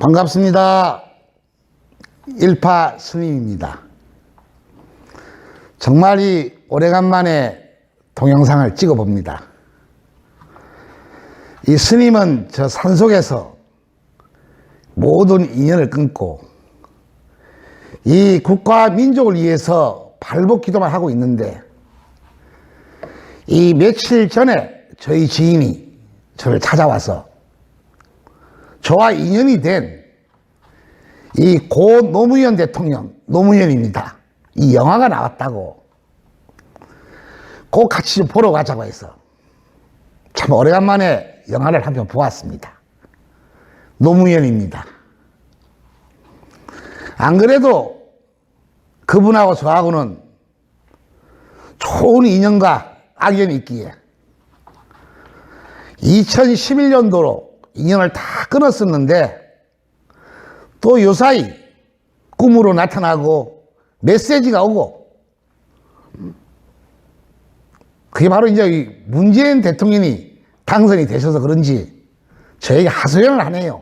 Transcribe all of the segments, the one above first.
반갑습니다. 일파 스님입니다. 정말 오래간만에 동영상을 찍어봅니다. 이 스님은 저 산속에서 모든 인연을 끊고 이 국가와 민족을 위해서 발복 기도만 하고 있는데, 이 며칠 전에 저희 지인이 저를 찾아와서 저와 인연이 된 이 고 노무현 대통령, 노무현입니다. 이 영화가 나왔다고 꼭 같이 좀 보러 가자고 해서 참 오래간만에 영화를 한 편 보았습니다. 노무현입니다. 안 그래도 그분하고 저하고는 좋은 인연과 악연이 있기에 2011년도로 인연을 다 끊었었는데, 또 요사이 꿈으로 나타나고 메시지가 오고, 그게 바로 이제 문재인 대통령이 당선이 되셔서 그런지 저에게 하소연을 하네요.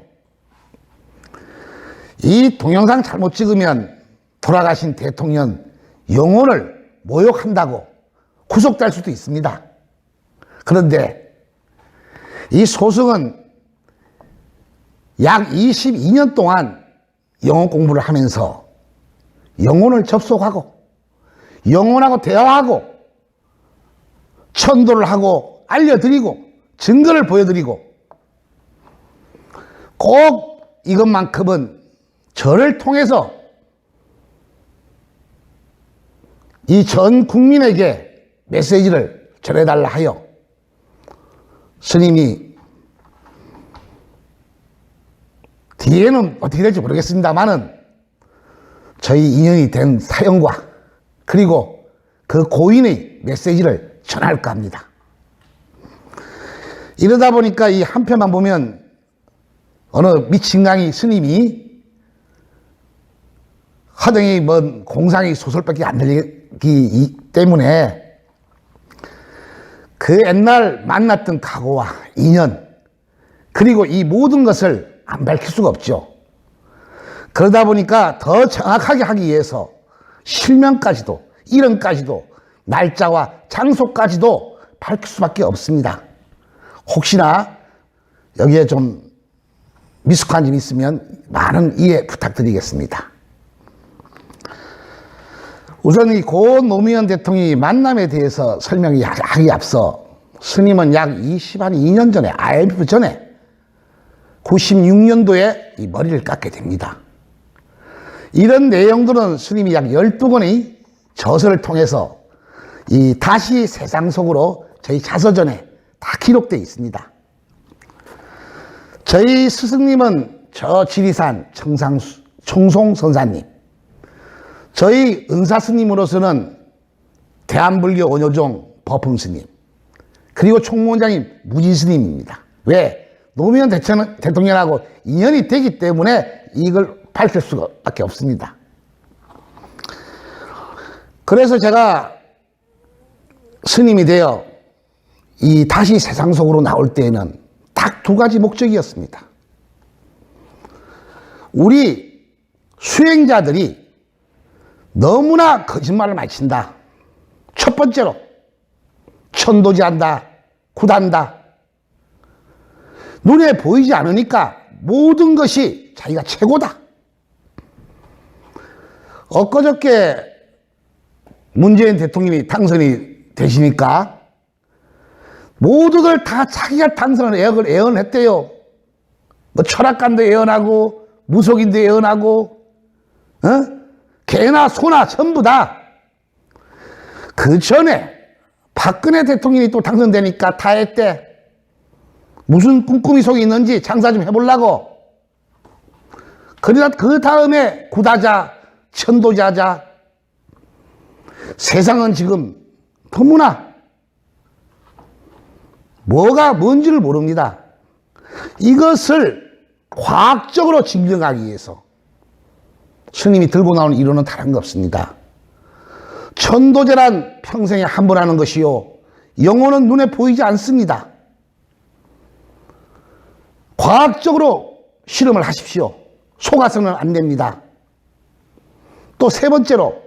이 동영상 잘못 찍으면 돌아가신 대통령 영혼을 모욕한다고 구속될 수도 있습니다. 그런데 이 소승은 약 22년 동안 영혼 공부를 하면서 영혼을 접속하고 영혼하고 대화하고 천도를 하고 알려드리고 증거를 보여드리고, 꼭 이것만큼은 저를 통해서 이 전 국민에게 메시지를 전해달라 하여 스님이, 뒤에는 어떻게 될지 모르겠습니다만은 저희 인연이 된 사연과 그리고 그 고인의 메시지를 전할까 합니다. 이러다 보니까 이 한 편만 보면 어느 미친강이 스님이 하등이 먼 공상의 소설밖에 안 들리기 때문에 그 옛날 만났던 각오와 인연, 그리고 이 모든 것을 안 밝힐 수가 없죠. 그러다 보니까 더 정확하게 하기 위해서 실명까지도, 이름까지도, 날짜와 장소까지도 밝힐 수밖에 없습니다. 혹시나 여기에 좀 미숙한 점이 있으면 많은 이해 부탁드리겠습니다. 우선 이 고 노무현 대통령의 만남에 대해서 설명하기 앞서, 스님은 약 22년 전에, IMF 전에 96년도에 이 머리를 깎게 됩니다. 이런 내용들은 스님이 약 12권의 저서를 통해서 이 다시 세상 속으로 저희 자서전에 다 기록되어 있습니다. 저희 스승님은 저 지리산 청송선사님, 저희 은사스님으로서는 대한불교 원효종 법흥스님, 그리고 총무원장님 무진스님입니다. 왜? 노무현 대통령하고 인연이 되기 때문에 이걸 밝힐 수밖에 없습니다. 그래서 제가 스님이 되어 이 다시 세상 속으로 나올 때에는 딱 두 가지 목적이었습니다. 우리 수행자들이 너무나 거짓말을 많이 친다. 첫 번째로 천도지한다, 구단다. 눈에 보이지 않으니까 모든 것이 자기가 최고다. 엊그저께 문재인 대통령이 당선이 되시니까 모두들 다 자기가 당선을 예언했대요. 뭐 철학관도 예언하고 무속인도 예언하고, 개나 소나 전부 다. 그 전에 박근혜 대통령이 또 당선되니까 다 했대. 무슨 꿈꾸미 속에 있는지 장사 좀 해보려고. 그러다 그 다음에 구다자, 천도자자. 세상은 지금 너무나 뭐가 뭔지를 모릅니다. 이것을 과학적으로 증명하기 위해서 스님이 들고 나오는 이론은 다른 거 없습니다. 천도제란 평생에 한 번 하는 것이요, 영혼은 눈에 보이지 않습니다. 과학적으로 실험을 하십시오. 속아서는 안 됩니다. 또 세 번째로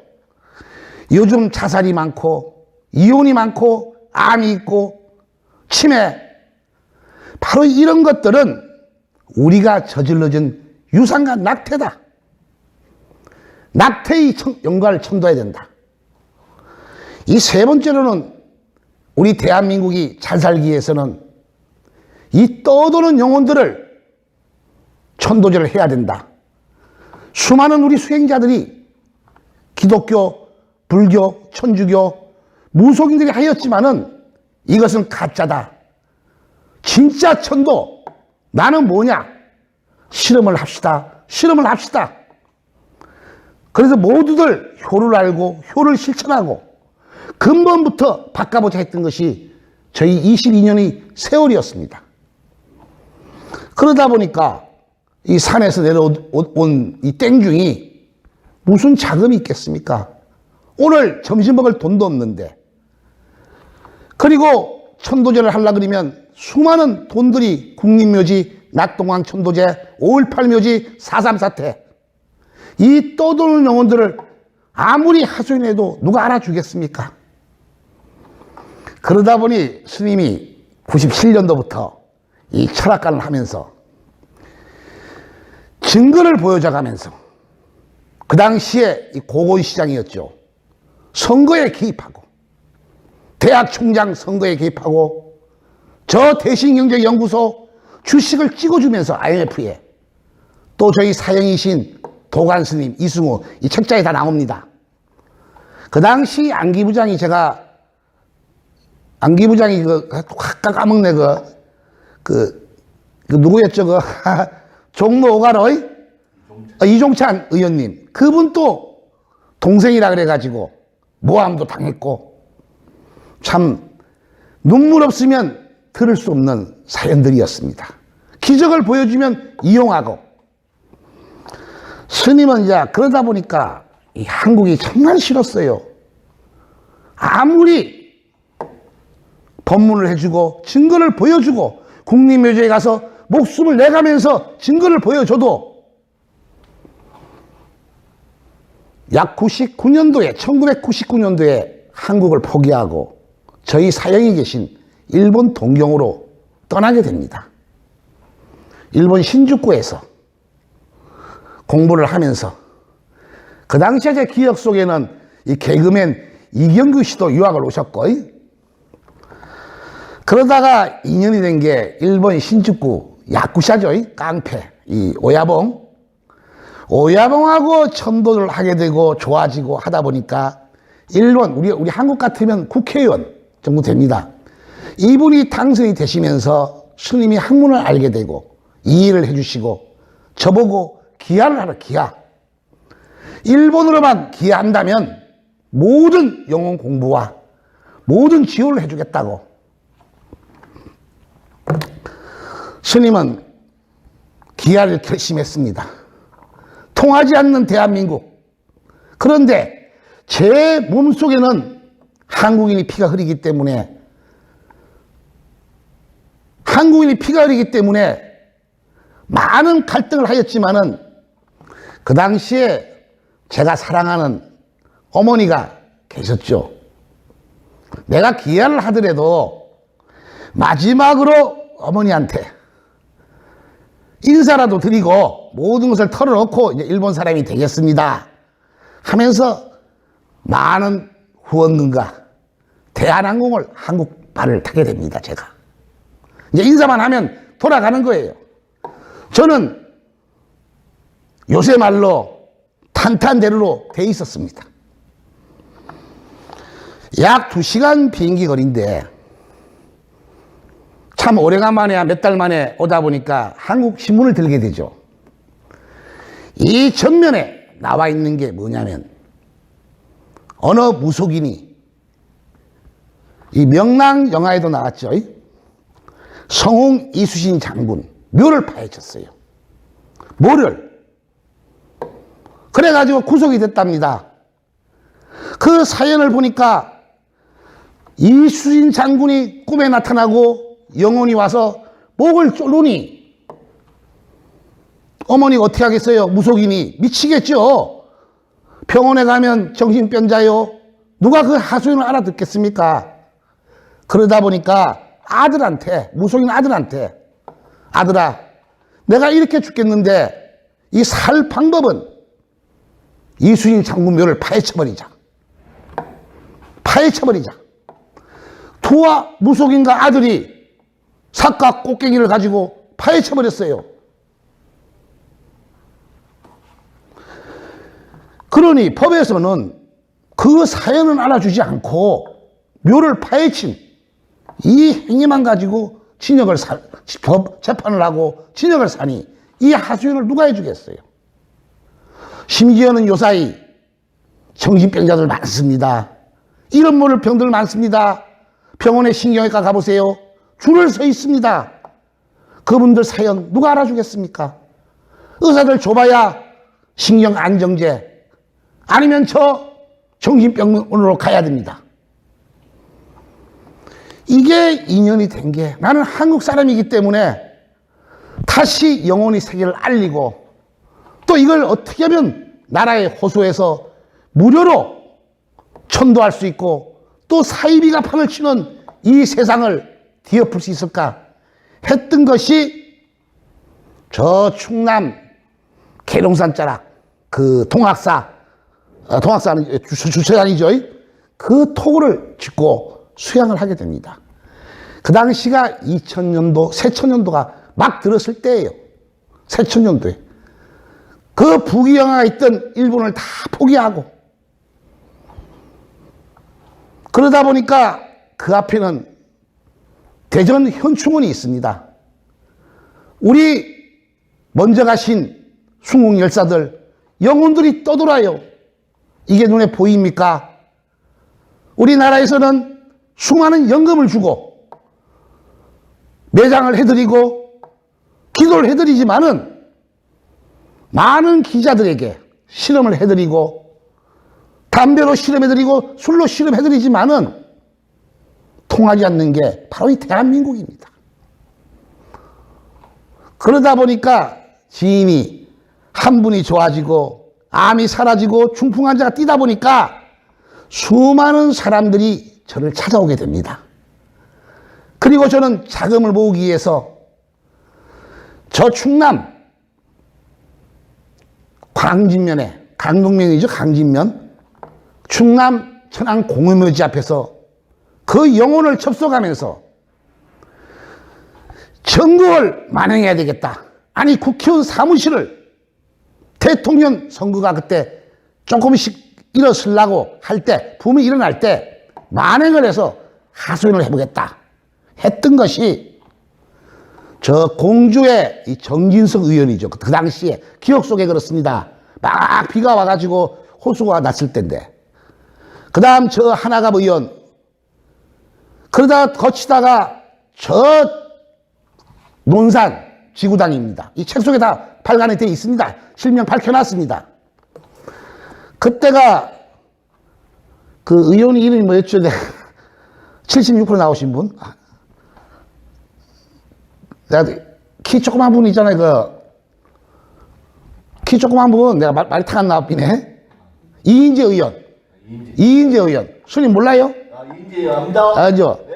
요즘 자살이 많고 이혼이 많고 암이 있고 치매, 바로 이런 것들은 우리가 저질러진 유산과 낙태다. 낙태의 영가를 청도해야 된다. 이 세 번째로는 우리 대한민국이 잘 살기 위해서는 이 떠도는 영혼들을 천도제를 해야 된다. 수많은 우리 수행자들이 기독교, 불교, 천주교, 무속인들이 하였지만은 이것은 가짜다. 진짜 천도, 나는 뭐냐? 실험을 합시다. 실험을 합시다. 그래서 모두들 효를 알고 효를 실천하고 근본부터 바꿔보자 했던 것이 저희 22년의 세월이었습니다. 그러다 보니까 이 산에서 내려온 이 땡중이 무슨 자금이 있겠습니까? 오늘 점심 먹을 돈도 없는데, 그리고 천도제를 하려고 그러면 수많은 돈들이 국립묘지, 낙동강 천도제, 5.18 묘지, 4.3 사태, 이 떠도는 영혼들을 아무리 하소연해도 누가 알아주겠습니까? 그러다 보니 스님이 97년도부터 이 철학관을 하면서 증거를 보여줘가면서, 그 당시에 이 고고시장이었죠. 선거에 개입하고, 대학 총장 선거에 개입하고, 저 대신경제연구소 주식을 찍어주면서 IMF에, 또 저희 사형이신 도관스님, 이승우, 이 책자에 다 나옵니다. 그 당시 안기부장이 확 까먹네, 그 누구였죠, 종로 오가로의 이종찬 의원님. 그분 또 동생이라 그래가지고 모함도 당했고, 참 눈물 없으면 들을 수 없는 사연들이었습니다. 기적을 보여주면 이용하고, 스님은 이제 그러다 보니까 이 한국이 정말 싫었어요. 아무리 법문을 해주고 증거를 보여주고 국립묘지에 가서 목숨을 내가면서 증거를 보여줘도 약 1999년도에 한국을 포기하고 저희 사형이 계신 일본 동경으로 떠나게 됩니다. 일본 신주쿠에서 공부를 하면서, 그 당시에 제 기억 속에는 이 개그맨 이경규 씨도 유학을 오셨고, 그러다가 인연이 된 게 일본 신주쿠 야쿠샤죠. 깡패, 이 오야봉하고 천도를 하게 되고 좋아지고 하다 보니까 일본, 우리 한국 같으면 국회의원 정도 됩니다. 이분이 당선이 되시면서 스님이 학문을 알게 되고 이해를 해주시고, 저보고 기하를 하라, 기하. 일본으로만 기하한다면 모든 영혼 공부와 모든 지원을 해주겠다고. 스님은 기하를 결심했습니다. 통하지 않는 대한민국. 그런데 제 몸속에는 한국인이 피가 흐르기 때문에 많은 갈등을 하였지만은, 그 당시에 제가 사랑하는 어머니가 계셨죠. 내가 기하를 하더라도 마지막으로 어머니한테 인사라도 드리고 모든 것을 털어놓고 이제 일본 사람이 되겠습니다 하면서 많은 후원금과 대한항공을 한국발을 타게 됩니다. 제가 이제 인사만 하면 돌아가는 거예요. 저는 요새 말로 탄탄대로로 돼 있었습니다. 약 2시간 비행기 거리인데 참 오래간만에 몇 달 만에 오다 보니까 한국 신문을 들게 되죠. 이 전면에 나와 있는 게 뭐냐면, 어느 무속인이, 이 명랑 영화에도 나왔죠. 성웅 이수신 장군 묘를 파헤쳤어요. 뭐를? 그래가지고 구속이 됐답니다. 그 사연을 보니까 이수신 장군이 꿈에 나타나고 영혼이 와서 목을 쪼르니 어머니가 어떻게 하겠어요? 무속인이 미치겠죠. 병원에 가면 정신병자요. 누가 그 하소연을 알아듣겠습니까? 그러다 보니까 아들한테, 무속인 아들한테, 아들아, 내가 이렇게 죽겠는데 이 살 방법은 이순신 장군묘를 파헤쳐버리자. 파헤쳐버리자. 두와 무속인과 아들이 삭과 꽃갱이를 가지고 파헤쳐버렸어요. 그러니 법에서는 그 사연은 알아주지 않고 묘를 파헤친 이 행위만 가지고 재판을 하고 진역을 사니 이 하소연을 누가 해주겠어요? 심지어는 요사이 정신병자들 많습니다. 이런 모를 병들 많습니다. 병원에 신경외과 가보세요. 줄을 서 있습니다. 그분들 사연 누가 알아주겠습니까? 의사들 줘봐야 신경안정제 아니면 저 정신병원으로 가야 됩니다. 이게 인연이 된 게 나는 한국 사람이기 때문에 다시 영혼의 세계를 알리고 또 이걸 어떻게 하면 나라의 호소에서 무료로 천도할 수 있고 또 사이비가 판을 치는 이 세상을 뒤엎을 수 있을까 했던 것이 저 충남 계룡산 자락 그 동학사는 주차장이죠. 그 토구를 짓고 수양을 하게 됩니다. 그 당시가 2000년도, 새천년도가 막 들었을 때예요. 새천년도에. 그 부귀영화가 있던 일본을 다 포기하고 그러다 보니까 그 앞에는 대전 현충원이 있습니다. 우리 먼저 가신 순국 열사들 영혼들이 떠돌아요. 이게 눈에 보입니까? 우리나라에서는 수많은 연금을 주고 매장을 해드리고 기도를 해드리지만은 많은 기자들에게 실험을 해드리고 담배로 실험해드리고 술로 실험해드리지만은 통하지 않는 게 바로 이 대한민국입니다. 그러다 보니까 지인이 한 분이 좋아지고 암이 사라지고 중풍 환자가 뛰다 보니까 수많은 사람들이 저를 찾아오게 됩니다. 그리고 저는 자금을 모으기 위해서 저 충남 광진면에 강동면이죠. 강진면 충남 천안 공유묘지 앞에서 그 영혼을 접속하면서 전국을 만행해야 되겠다. 아니 국회의원 사무실을 대통령 선거가 그때 조금씩 일어서려고 할 때 붐이 일어날 때 만행을 해서 하소연을 해보겠다 했던 것이 저 공주의 이 정진석 의원이죠. 그 당시에 기억 속에 그렇습니다. 막 비가 와가지고 호수가 났을 때인데 그 다음 저 하나갑 의원 그러다 거치다가 저 논산 지구당입니다. 이 책 속에 다 발간이 되어 있습니다. 실명 밝혀놨습니다. 그때가 그 의원이 이름이 뭐였죠? 76% 나오신 분? 내가 키 조그만 분 있잖아요. 키 조그만 분, 내가 말이 탁 안 나왔비네. 이인재 의원. 이인재 의원. 스님 몰라요? 이인재 의원 압니다. 알죠? 네.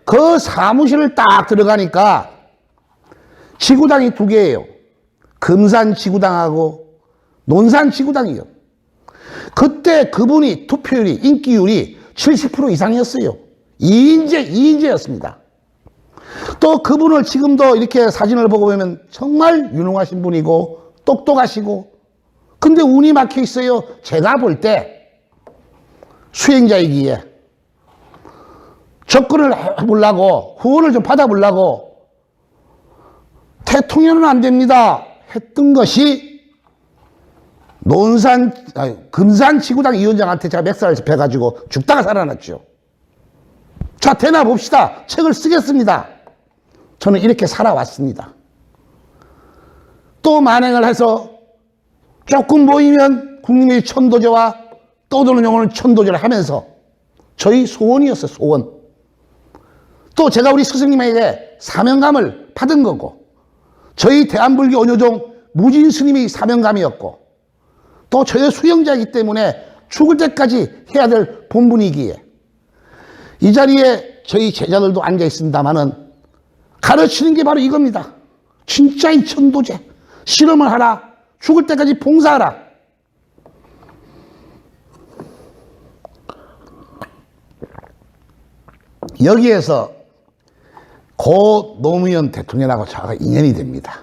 그 사무실을 딱 들어가니까 지구당이 두 개예요. 금산 지구당하고 논산 지구당이요. 그때 그분이 투표율이, 인기율이 70% 이상이었어요. 이인재였습니다. 또 그분을 지금도 이렇게 사진을 보고 보면 정말 유능하신 분이고 똑똑하시고 근데 운이 막혀 있어요. 제가 볼 때 수행자이기에 접근을 해보려고 후원을 좀 받아보려고 대통령은 안 됩니다 했던 것이 금산 지구당 위원장한테 제가 맥살을 잡혀가지고 죽다가 살아났죠. 자, 되나 봅시다. 책을 쓰겠습니다. 저는 이렇게 살아왔습니다. 또 만행을 해서 조금 보이면 국민의 천도제와 떠도는 영혼을 천도제를 하면서 저희 소원이었어요. 소원. 또 제가 우리 스승님에게 사명감을 받은 거고 저희 대한불교 원효종 무진 스님의 사명감이었고 또 저의 수영자이기 때문에 죽을 때까지 해야 될 본분이기에 이 자리에 저희 제자들도 앉아 있습니다마는 가르치는 게 바로 이겁니다. 진짜인 천도제. 실험을 하라. 죽을 때까지 봉사하라. 여기에서 고 노무현 대통령하고 저하고 인연이 됩니다.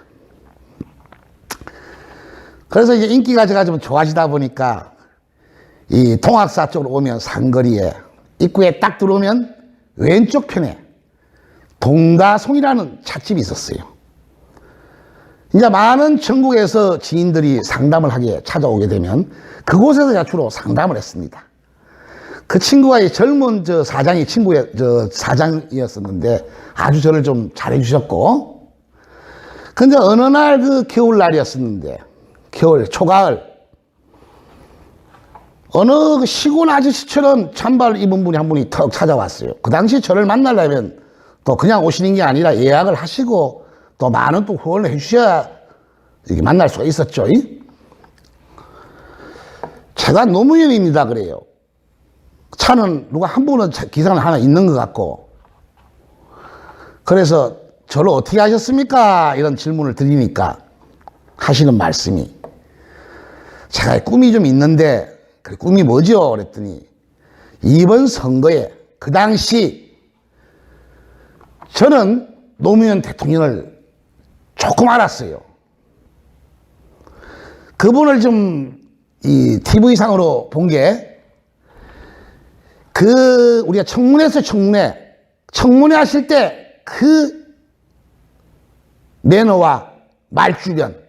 그래서 이제 인기가 제가 좀 좋아지다 보니까 이 동학사 쪽으로 오면 상거리에 입구에 딱 들어오면 왼쪽 편에 동다송이라는 찻집이 있었어요. 이제 많은 전국에서 지인들이 상담을 하게 찾아오게 되면 그곳에서 제가 주로 상담을 했습니다. 그 친구가 젊은 사장이 친구의 사장이었었는데 아주 저를 좀 잘해주셨고, 근데 어느 날 그 겨울날이었었는데, 겨울, 초가을, 어느 그 시골 아저씨처럼 잠바를 입은 분이 한 분이 턱 찾아왔어요. 그 당시 저를 만나려면 또 그냥 오시는 게 아니라 예약을 하시고 또 많은 또 후원을 해주셔야 이렇게 만날 수가 있었죠. 제가 노무현입니다 그래요. 차는 누가 한 분은 기사는 하나 있는 것 같고, 그래서 저를 어떻게 하셨습니까? 이런 질문을 드리니까 하시는 말씀이, 제가 꿈이 좀 있는데 그 꿈이 뭐죠? 그랬더니 이번 선거에 그 당시 저는 노무현 대통령을 조금 알았어요. 그분을 좀 이 TV상으로 본 게, 우리가 청문회에서 청문회 하실 때 그 매너와 말주변,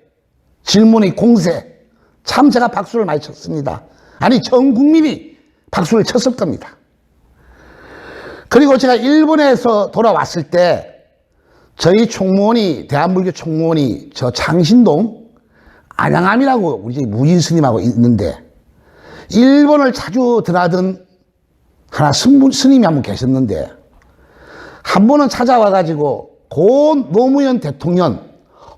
질문의 공세, 참 제가 박수를 많이 쳤습니다. 아니, 전 국민이 박수를 쳤을 겁니다. 그리고 제가 일본에서 돌아왔을 때 저희 총무원이, 대한불교 총무원이 저 창신동 안양암이라고 우리 무진 스님하고 있는데, 일본을 자주 드나든 하나 스님이 한 분 계셨는데, 한 번은 찾아와가지고 고 노무현 대통령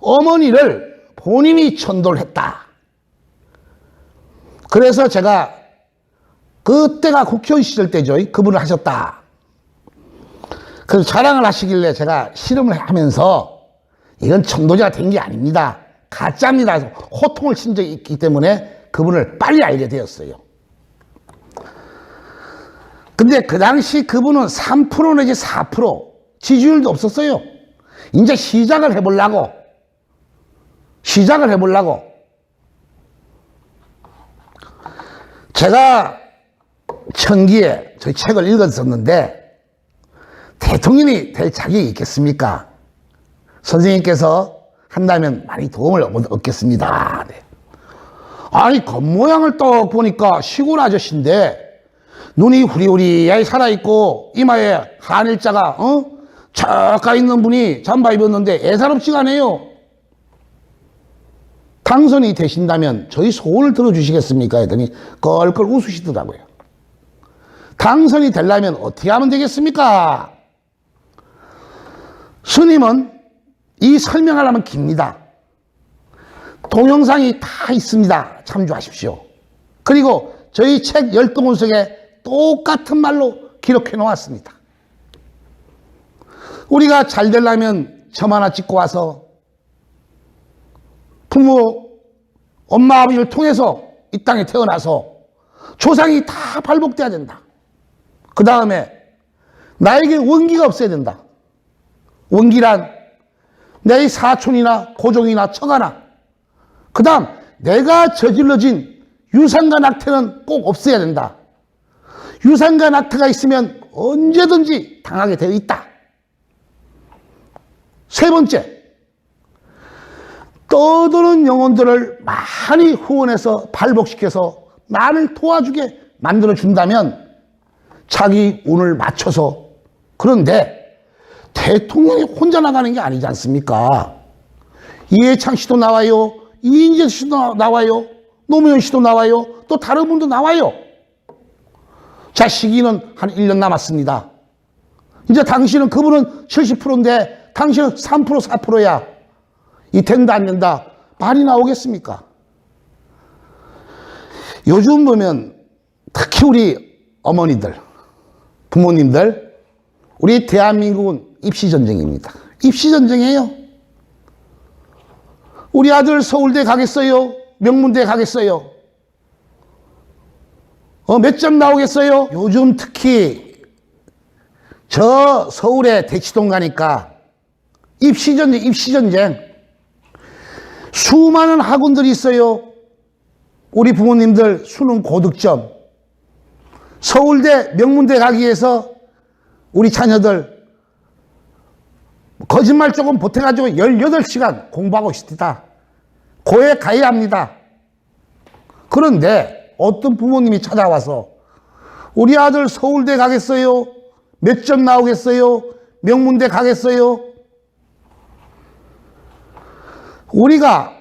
어머니를 본인이 천도를 했다. 그래서 제가 그때가 국회의원 시절 때죠. 그분을 하셨다. 그래서 자랑을 하시길래 제가 실험을 하면서 이건 천도제가 된 게 아닙니다. 가짜입니다. 해서 호통을 친 적이 있기 때문에 그분을 빨리 알게 되었어요. 근데 그 당시 그분은 3% 내지 4% 지지율도 없었어요. 이제 시작을 해보려고 제가 천기에 저희 책을 읽었었는데, 대통령이 될 자격이 있겠습니까? 선생님께서 한다면 많이 도움을 얻겠습니다. 네. 아니, 겉모양을 딱 보니까 시골 아저씨인데 눈이 후리후리하게 살아있고 이마에 한일자가 쫙 가있는 분이 잠바 입었는데 애사롭지가 않아요. 당선이 되신다면 저희 소원을 들어주시겠습니까? 했더니 껄껄 웃으시더라고요. 당선이 되려면 어떻게 하면 되겠습니까? 스님은 이 설명하려면 깁니다. 동영상이 다 있습니다. 참조하십시오. 그리고 저희 책 10권속에 똑같은 말로 기록해 놓았습니다. 우리가 잘 되려면 점 하나 찍고 와서 부모, 엄마, 아버지를 통해서 이 땅에 태어나서 조상이 다 발복돼야 된다. 그 다음에 나에게 원기가 없어야 된다. 원기란 내 사촌이나 고종이나 처가나, 그 다음 내가 저질러진 유산과 낙태는 꼭 없어야 된다. 유산과 낙태가 있으면 언제든지 당하게 되어 있다. 세 번째, 떠도는 영혼들을 많이 후원해서 발복시켜서 나를 도와주게 만들어준다면 자기 운을 맞춰서, 그런데 대통령이 혼자 나가는 게 아니지 않습니까? 이해창 씨도 나와요, 이인재 씨도 나와요, 노무현 씨도 나와요, 또 다른 분도 나와요. 자, 시기는 한 1년 남았습니다. 이제 당신은, 그분은 70%인데 당신은 3% 4%야. 이 된다 안 된다 말이 나오겠습니까? 요즘 보면 특히 우리 어머니들, 부모님들, 우리 대한민국은 입시전쟁입니다. 입시전쟁이에요. 우리 아들 서울대 가겠어요? 명문대 가겠어요? 몇 점 나오겠어요? 요즘 특히 저 서울에 대치동 가니까 입시전쟁. 수많은 학원들이 있어요. 우리 부모님들 수능 고득점. 서울대, 명문대 가기 위해서 우리 자녀들 거짓말 조금 보태가지고 18시간 공부하고 있습니다. 고에 가야 합니다. 그런데 어떤 부모님이 찾아와서 우리 아들 서울대 가겠어요? 몇 점 나오겠어요? 명문대 가겠어요? 우리가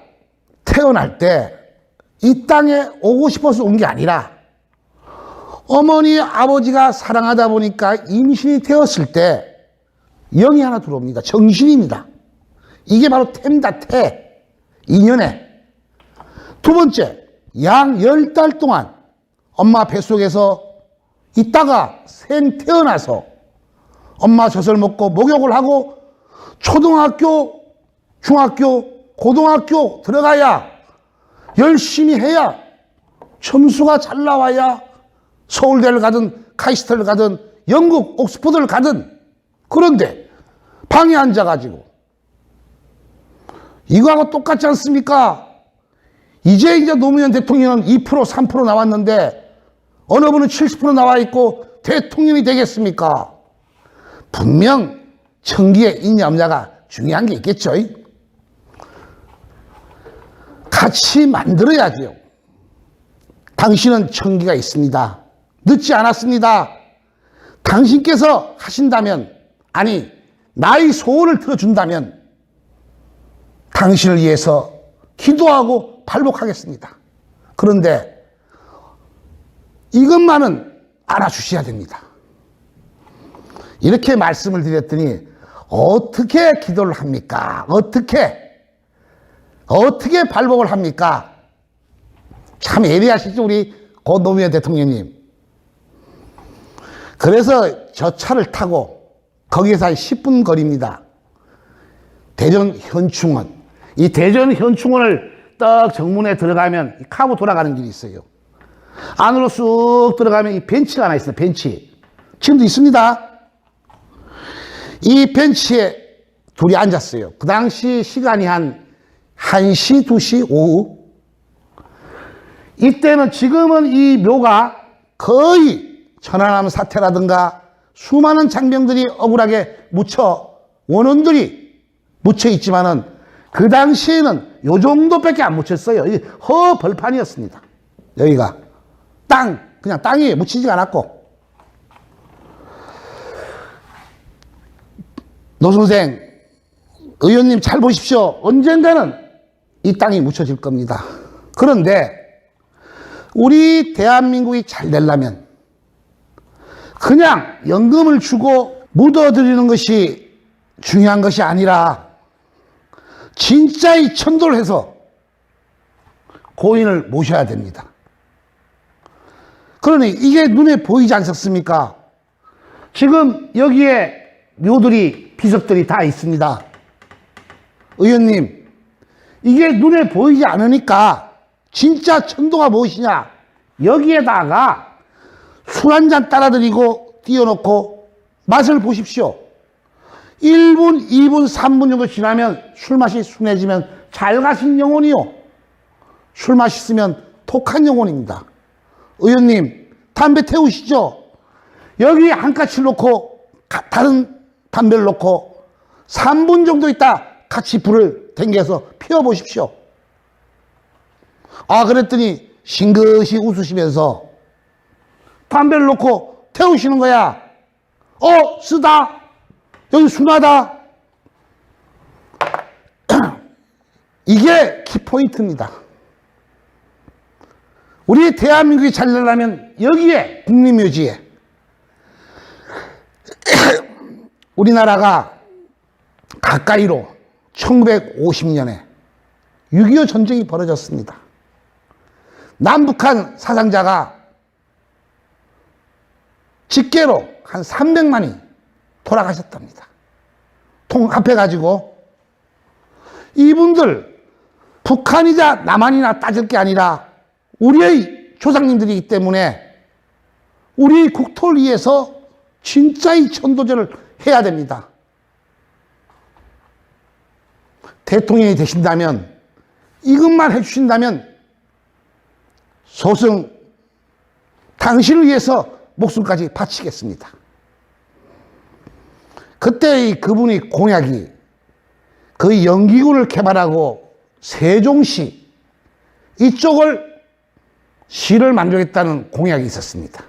태어날 때 이 땅에 오고 싶어서 온 게 아니라 어머니, 아버지가 사랑하다 보니까 임신이 되었을 때 영이 하나 들어옵니다. 정신입니다. 이게 바로 태입니다. 태. 인연에. 두 번째, 양 10달 동안 엄마 뱃속에서 있다가 생 태어나서 엄마 젖을 먹고 목욕을 하고 초등학교, 중학교, 고등학교 들어가야 열심히 해야 점수가 잘 나와야 서울대를 가든 카이스트를 가든 영국 옥스퍼드를 가든. 그런데 방에 앉아가지고 이거하고 똑같지 않습니까? 이제 노무현 대통령은 2% 3% 나왔는데 어느 분은 70% 나와 있고 대통령이 되겠습니까? 분명 청기에 있냐 없냐가 중요한 게 있겠죠. 같이 만들어야죠. 당신은 청기가 있습니다. 늦지 않았습니다. 당신께서 하신다면, 아니 나의 소원을 들어준다면 당신을 위해서 기도하고 발복하겠습니다. 그런데 이것만은 알아주셔야 됩니다. 이렇게 말씀을 드렸더니 어떻게 기도를 합니까? 어떻게 발복을 합니까? 참 예리하시죠, 우리 고 노무현 대통령님. 그래서 저 차를 타고 거기에서 한 10분 거리입니다. 대전 현충원. 이 대전 현충원을 딱 정문에 들어가면 카고 돌아가는 길이 있어요. 안으로 쑥 들어가면 이 벤치가 하나 있어요. 벤치. 지금도 있습니다. 이 벤치에 둘이 앉았어요. 그 당시 시간이 한 1시, 2시 오후. 이때는 지금은 이 묘가 거의 천안함 사태라든가 수많은 장병들이 억울하게 원원들이 묻혀 있지만은 그 당시에는 요 정도밖에 안 묻혔어요. 허 벌판이었습니다. 여기가 그냥 땅에 묻히지가 않았고. 노 선생, 의원님 잘 보십시오. 언젠가는 이 땅이 묻혀질 겁니다. 그런데 우리 대한민국이 잘 되려면 그냥 연금을 주고 묻어드리는 것이 중요한 것이 아니라 진짜의 천도를 해서 고인을 모셔야 됩니다. 그러니 이게 눈에 보이지 않습니까? 지금 여기에 묘들이, 비석들이 다 있습니다. 의원님, 이게 눈에 보이지 않으니까 진짜 천도가 무엇이냐? 여기에다가 술 한 잔 따라드리고 띄워놓고 맛을 보십시오. 1분, 2분, 3분 정도 지나면 술맛이 순해지면 잘 가신 영혼이요. 술 마시면 독한 영혼입니다. 의원님, 담배 태우시죠? 여기 한 까치 놓고 다른 담배를 놓고 3분 정도 있다 같이 불을 댕겨서 피워보십시오. 그랬더니 싱긋이 웃으시면서 담배를 놓고 태우시는 거야. 쓰다. 여기 순하다. 이게 키포인트입니다. 우리 대한민국이 잘 되려면 여기에, 국립묘지에 우리나라가 가까이로 1950년에 6.25 전쟁이 벌어졌습니다. 남북한 사상자가 직계로 한 300만이 돌아가셨답니다. 통합해가지고 이분들 북한이자 남한이나 따질 게 아니라 우리의 조상님들이기 때문에 우리 국토를 위해서 진짜의 천도제를 해야 됩니다. 대통령이 되신다면, 이것만 해주신다면 소승 당신을 위해서 목숨까지 바치겠습니다. 그때 그분이 공약이 그 연기구를 개발하고 세종시 이쪽을 시를 만들겠다는 공약이 있었습니다.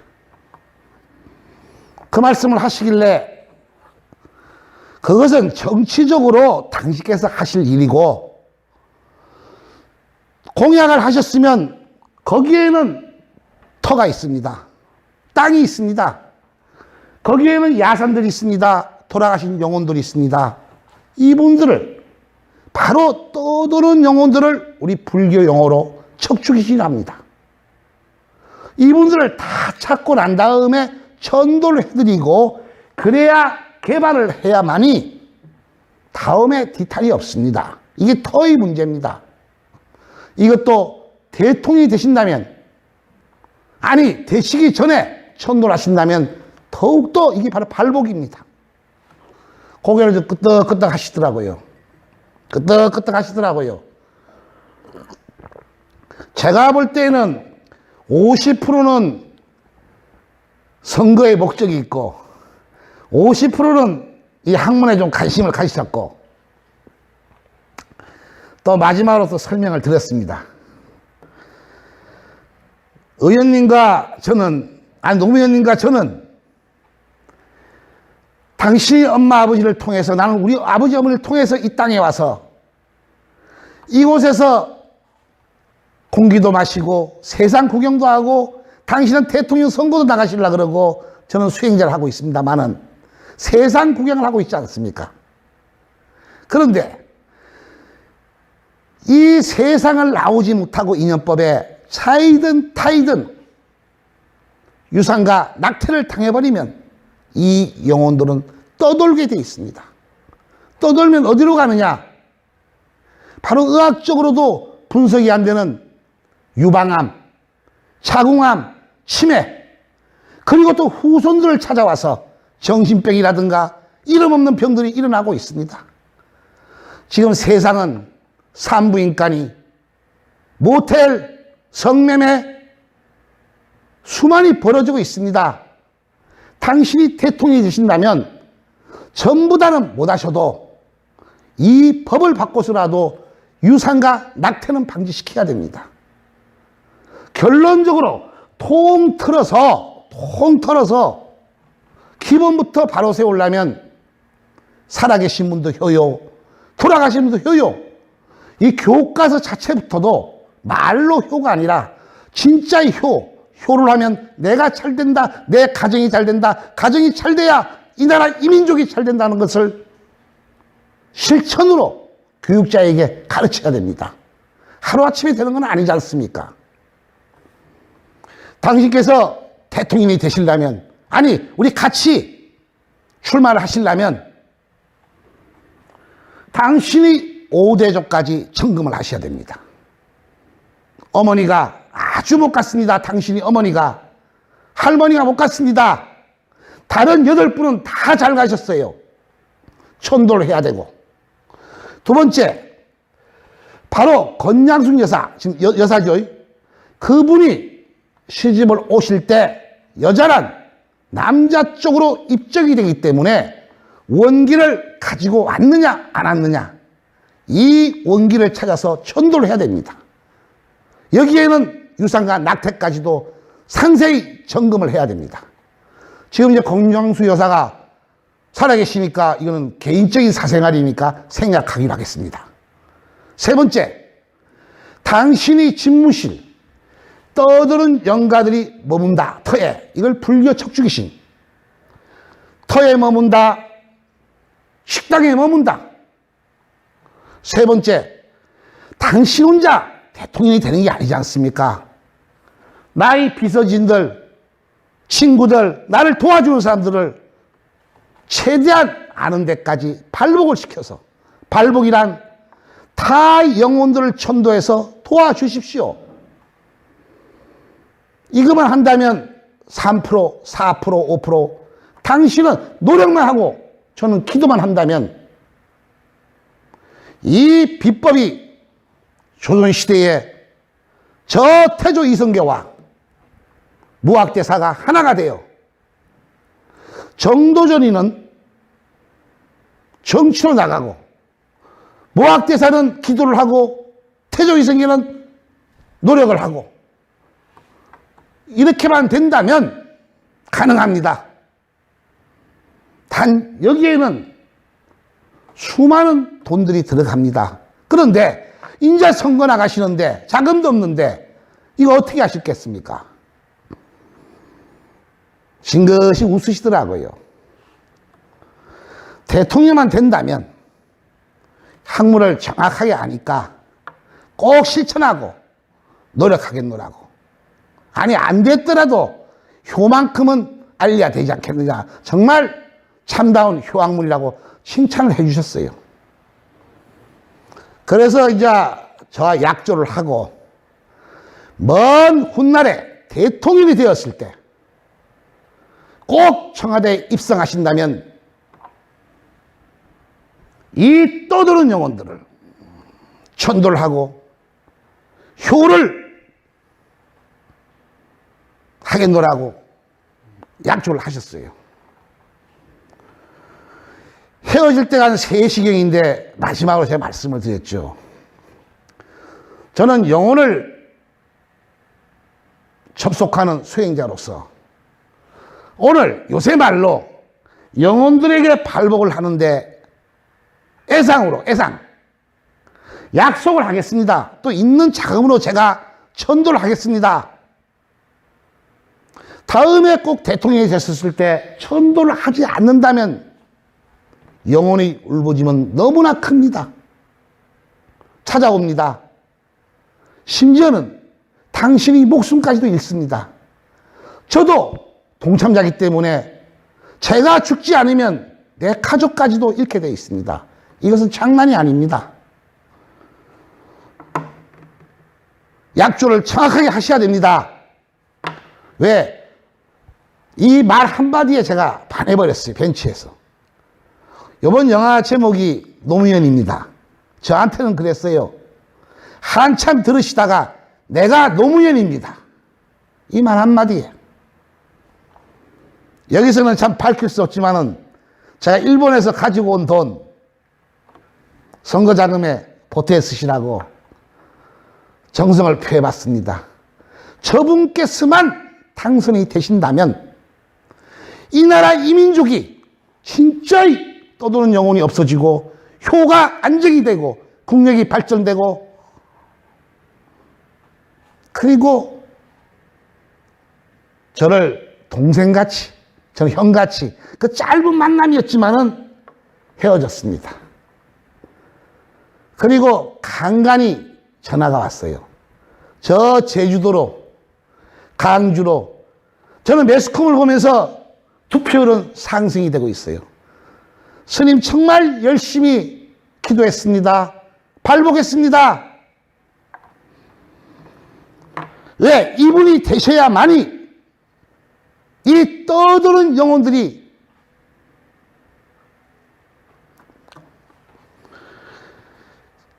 그 말씀을 하시길래 그것은 정치적으로 당신께서 하실 일이고, 공약을 하셨으면 거기에는 터가 있습니다. 땅이 있습니다. 거기에는 야산들이 있습니다. 돌아가신 영혼들이 있습니다. 이분들을, 바로 떠도는 영혼들을 우리 불교 용어로 척추귀신이랍니다. 이분들을 다 찾고 난 다음에 천도를 해드리고 그래야 개발을 해야만이 다음에 뒤탈이 없습니다. 이게 터의 문제입니다. 이것도 대통령이 되신다면, 아니 되시기 전에 천도를 하신다면 더욱더 이게 바로 발복입니다. 고개를 좀 끄덕끄덕 하시더라고요. 끄덕끄덕 하시더라고요. 제가 볼 때는 50%는 선거의 목적이 있고 50%는 이 학문에 좀 관심을 가지셨고, 또 마지막으로 또 설명을 드렸습니다. 의원님과 저는, 노무현님과 저는 당신의 엄마 아버지를 통해서, 나는 우리 아버지 어머니를 통해서 이 땅에 와서 이곳에서 공기도 마시고 세상 구경도 하고, 당신은 대통령 선거도 나가시려고 그러고 저는 수행자를 하고 있습니다만은 세상 구경을 하고 있지 않습니까? 그런데 이 세상을 나오지 못하고 인연법에 차이든 타이든 유산과 낙태를 당해버리면 이 영혼들은 떠돌게 돼 있습니다. 떠돌면 어디로 가느냐? 바로 의학적으로도 분석이 안 되는 유방암, 자궁암, 치매, 그리고 또 후손들을 찾아와서 정신병이라든가 이름 없는 병들이 일어나고 있습니다. 지금 세상은 산부인과니 모텔, 성매매 수많이 벌어지고 있습니다. 당신이 대통령이 되신다면 전부 다는 못하셔도 이 법을 바꿔서라도 유산과 낙태는 방지시켜야 됩니다. 결론적으로 통틀어서 기본부터 바로 세우려면 살아계신 분도 효요, 돌아가신 분도 효요, 이 교과서 자체부터도 말로 효가 아니라 진짜의 효를 하면 내가 잘 된다, 내 가정이 잘 된다, 가정이 잘 돼야 이 나라 이민족이 잘 된다는 것을 실천으로 교육자에게 가르쳐야 됩니다. 하루아침에 되는 건 아니지 않습니까? 당신께서 대통령이 되시려면, 아니 우리 같이 출마를 하시려면 당신이 5대족까지 점검을 하셔야 됩니다. 어머니가 아주 못 갔습니다. 당신이 어머니가. 할머니가 못 갔습니다. 다른 8분은 다 잘 가셨어요. 천도를 해야 되고. 두 번째, 바로 건양숙 여사, 지금 여사죠. 그분이 시집을 오실 때 여자란 남자 쪽으로 입적이 되기 때문에 원기를 가지고 왔느냐 안 왔느냐, 이 원기를 찾아서 천도를 해야 됩니다. 여기에는 유산과 낙태까지도 상세히 점검을 해야 됩니다. 지금 이제 건양숙 여사가 살아계시니까 이거는 개인적인 사생활이니까 생략하기로 하겠습니다. 세 번째, 당신이 집무실, 떠드는 영가들이 머문다, 터에. 이걸 불교 척추귀신. 터에 머문다, 식당에 머문다. 세 번째, 당신 혼자 대통령이 되는 게 아니지 않습니까? 나의 비서진들, 친구들, 나를 도와주는 사람들을 최대한 아는 데까지 발복을 시켜서, 발복이란 타 영혼들을 천도해서 도와주십시오. 이것만 한다면 3%, 4%, 5%, 당신은 노력만 하고 저는 기도만 한다면 이 비법이 조선시대에 저 태조 이성계와 무학대사가 하나가 되어 정도전이는 정치로 나가고 무학대사는 기도를 하고 태조 이성계는 노력을 하고 이렇게만 된다면 가능합니다. 단 여기에는 수많은 돈들이 들어갑니다. 그런데 인자 선거 나가시는데 자금도 없는데 이거 어떻게 하셨겠습니까? 싱긋이 웃으시더라고요. 대통령만 된다면 학문을 정확하게 아니까 꼭 실천하고 노력하겠노라고. 아니 안 됐더라도 효만큼은 알려야 되지 않겠느냐. 정말 참다운 효학문이라고 칭찬을 해주셨어요. 그래서 이제 저와 약조를 하고 먼 훗날에 대통령이 되었을 때 꼭 청와대에 입성하신다면 이 떠도는 영혼들을 천도를 하고 효를 하겠노라고 약조를 하셨어요. 헤어질 때가 한 3시경인데 마지막으로 제가 말씀을 드렸죠. 저는 영혼을 접속하는 수행자로서 오늘 요새 말로 영혼들에게 발복을 하는데 애상 약속을 하겠습니다. 또 있는 자금으로 제가 천도를 하겠습니다. 다음에 꼭 대통령이 됐을 때 천도를 하지 않는다면 영혼의 울부짖음은 너무나 큽니다. 찾아옵니다. 심지어는 당신의 목숨까지도 잃습니다. 저도 동참자이기 때문에 제가 죽지 않으면 내 가족까지도 잃게 되어 있습니다. 이것은 장난이 아닙니다. 약조를 정확하게 하셔야 됩니다. 왜? 이 말 한마디에 제가 반해버렸어요. 벤치에서. 이번 영화 제목이 노무현입니다. 저한테는 그랬어요. 한참 들으시다가 내가 노무현입니다. 이 말 한마디에. 여기서는 참 밝힐 수 없지만은 제가 일본에서 가지고 온 돈 선거 자금에 보태어 쓰시라고 정성을 표해봤습니다. 저분께서만 당선이 되신다면 이 나라 이민족이 진짜의 떠도는 영혼이 없어지고 효가 안정이 되고 국력이 발전되고 그리고 저를 동생같이 저는 형같이 그 짧은 만남이었지만은 헤어졌습니다. 그리고 간간히 전화가 왔어요. 저 제주도로 강주로 저는 매스컴을 보면서 투표율은 상승이 되고 있어요. 스님 정말 열심히 기도했습니다. 발복했습니다. 왜? 이분이 되셔야만이 이 떠도는 영혼들이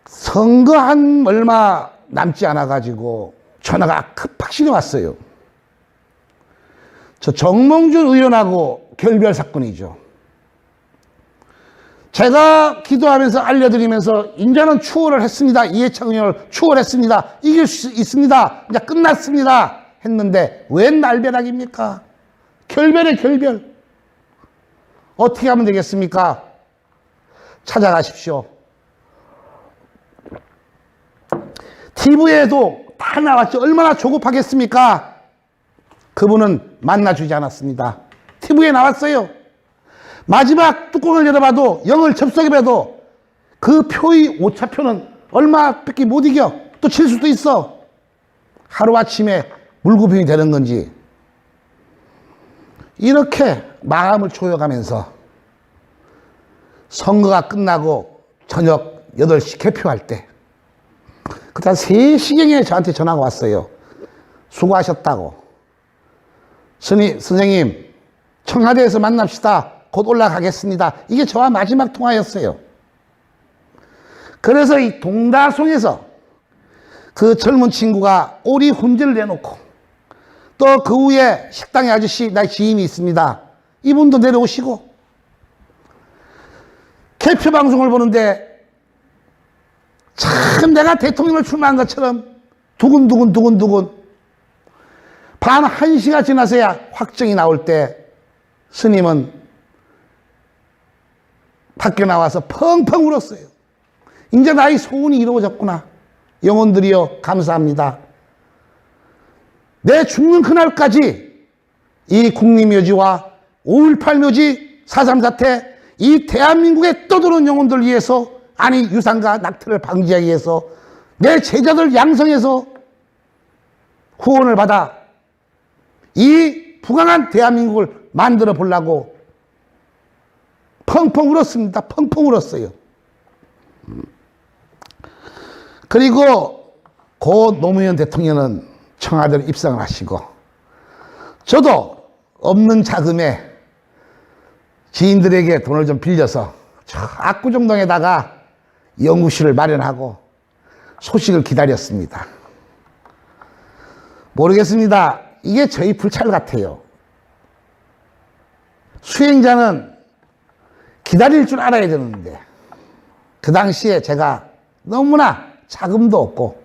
선거 한 얼마 남지 않아가지고 전화가 급박신이 왔어요. 저 정몽준 의원하고 결별 사건이죠. 제가 기도하면서 알려드리면서 인자는 추월을 했습니다. 이해창 의원을 추월했습니다. 이길 수 있습니다. 이제 끝났습니다. 했는데 웬 날벼락입니까? 결별의 결별. 어떻게 하면 되겠습니까? 찾아가십시오. TV에도 다 나왔죠. 얼마나 조급하겠습니까? 그분은 만나주지 않았습니다. TV에 나왔어요. 마지막 뚜껑을 열어봐도 영을 접속해봐도 그 표의 오차표는 얼마밖에 못 이겨. 또 칠 수도 있어. 하루아침에 물구병이 되는 건지. 이렇게 마음을 조여가면서 선거가 끝나고 저녁 8시 개표할 때 그때 한 3시경에 저한테 전화가 왔어요. 수고하셨다고. 선생님 청와대에서 만납시다. 곧 올라가겠습니다. 이게 저와 마지막 통화였어요. 그래서 이 동다송에서 그 젊은 친구가 오리 훈제를 내놓고 또 그 후에 식당의 아저씨, 나 지인이 있습니다. 이분도 내려오시고 개표 방송을 보는데 참 내가 대통령을 출마한 것처럼 두근두근 밤 1시가 지나서야 확정이 나올 때 스님은 밖에 나와서 펑펑 울었어요. 이제 나의 소원이 이루어졌구나. 영혼들이여 감사합니다. 내 죽는 그날까지 이 국립묘지와 5.18 묘지 4.3 사태 이 대한민국에 떠도는 영혼들 위해서 아니 유산과 낙태를 방지하기 위해서 내 제자들 양성해서 후원을 받아 이 부강한 대한민국을 만들어 보려고 펑펑 울었습니다. 펑펑 울었어요. 그리고 고 노무현 대통령은 청와대로 입성을 하시고 저도 없는 자금에 지인들에게 돈을 좀 빌려서 저 압구정동에다가 연구실을 마련하고 소식을 기다렸습니다. 모르겠습니다. 이게 저희 불찰 같아요. 수행자는 기다릴 줄 알아야 되는데 그 당시에 제가 너무나 자금도 없고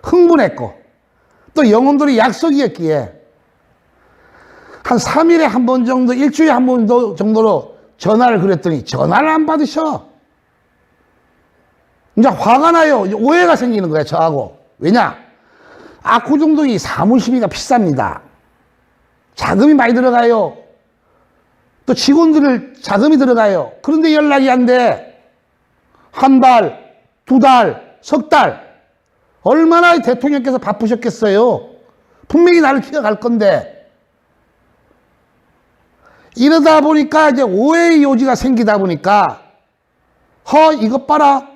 흥분했고 또 영혼들이 약속이었기에 한 3일에 한 번 정도, 일주일에 한 번 정도로 전화를 그랬더니 전화를 안 받으셔. 이제 화가 나요. 오해가 생기는 거야, 저하고. 왜냐? 압구정동이 사무실비가 비쌉니다. 자금이 많이 들어가요. 또 직원들 자금이 들어가요. 그런데 연락이 안 돼. 한 달, 2달, 석 달. 얼마나 대통령께서 바쁘셨겠어요. 분명히 나를 키워갈 건데. 이러다 보니까 이제 오해의 요지가 생기다 보니까 이것 봐라.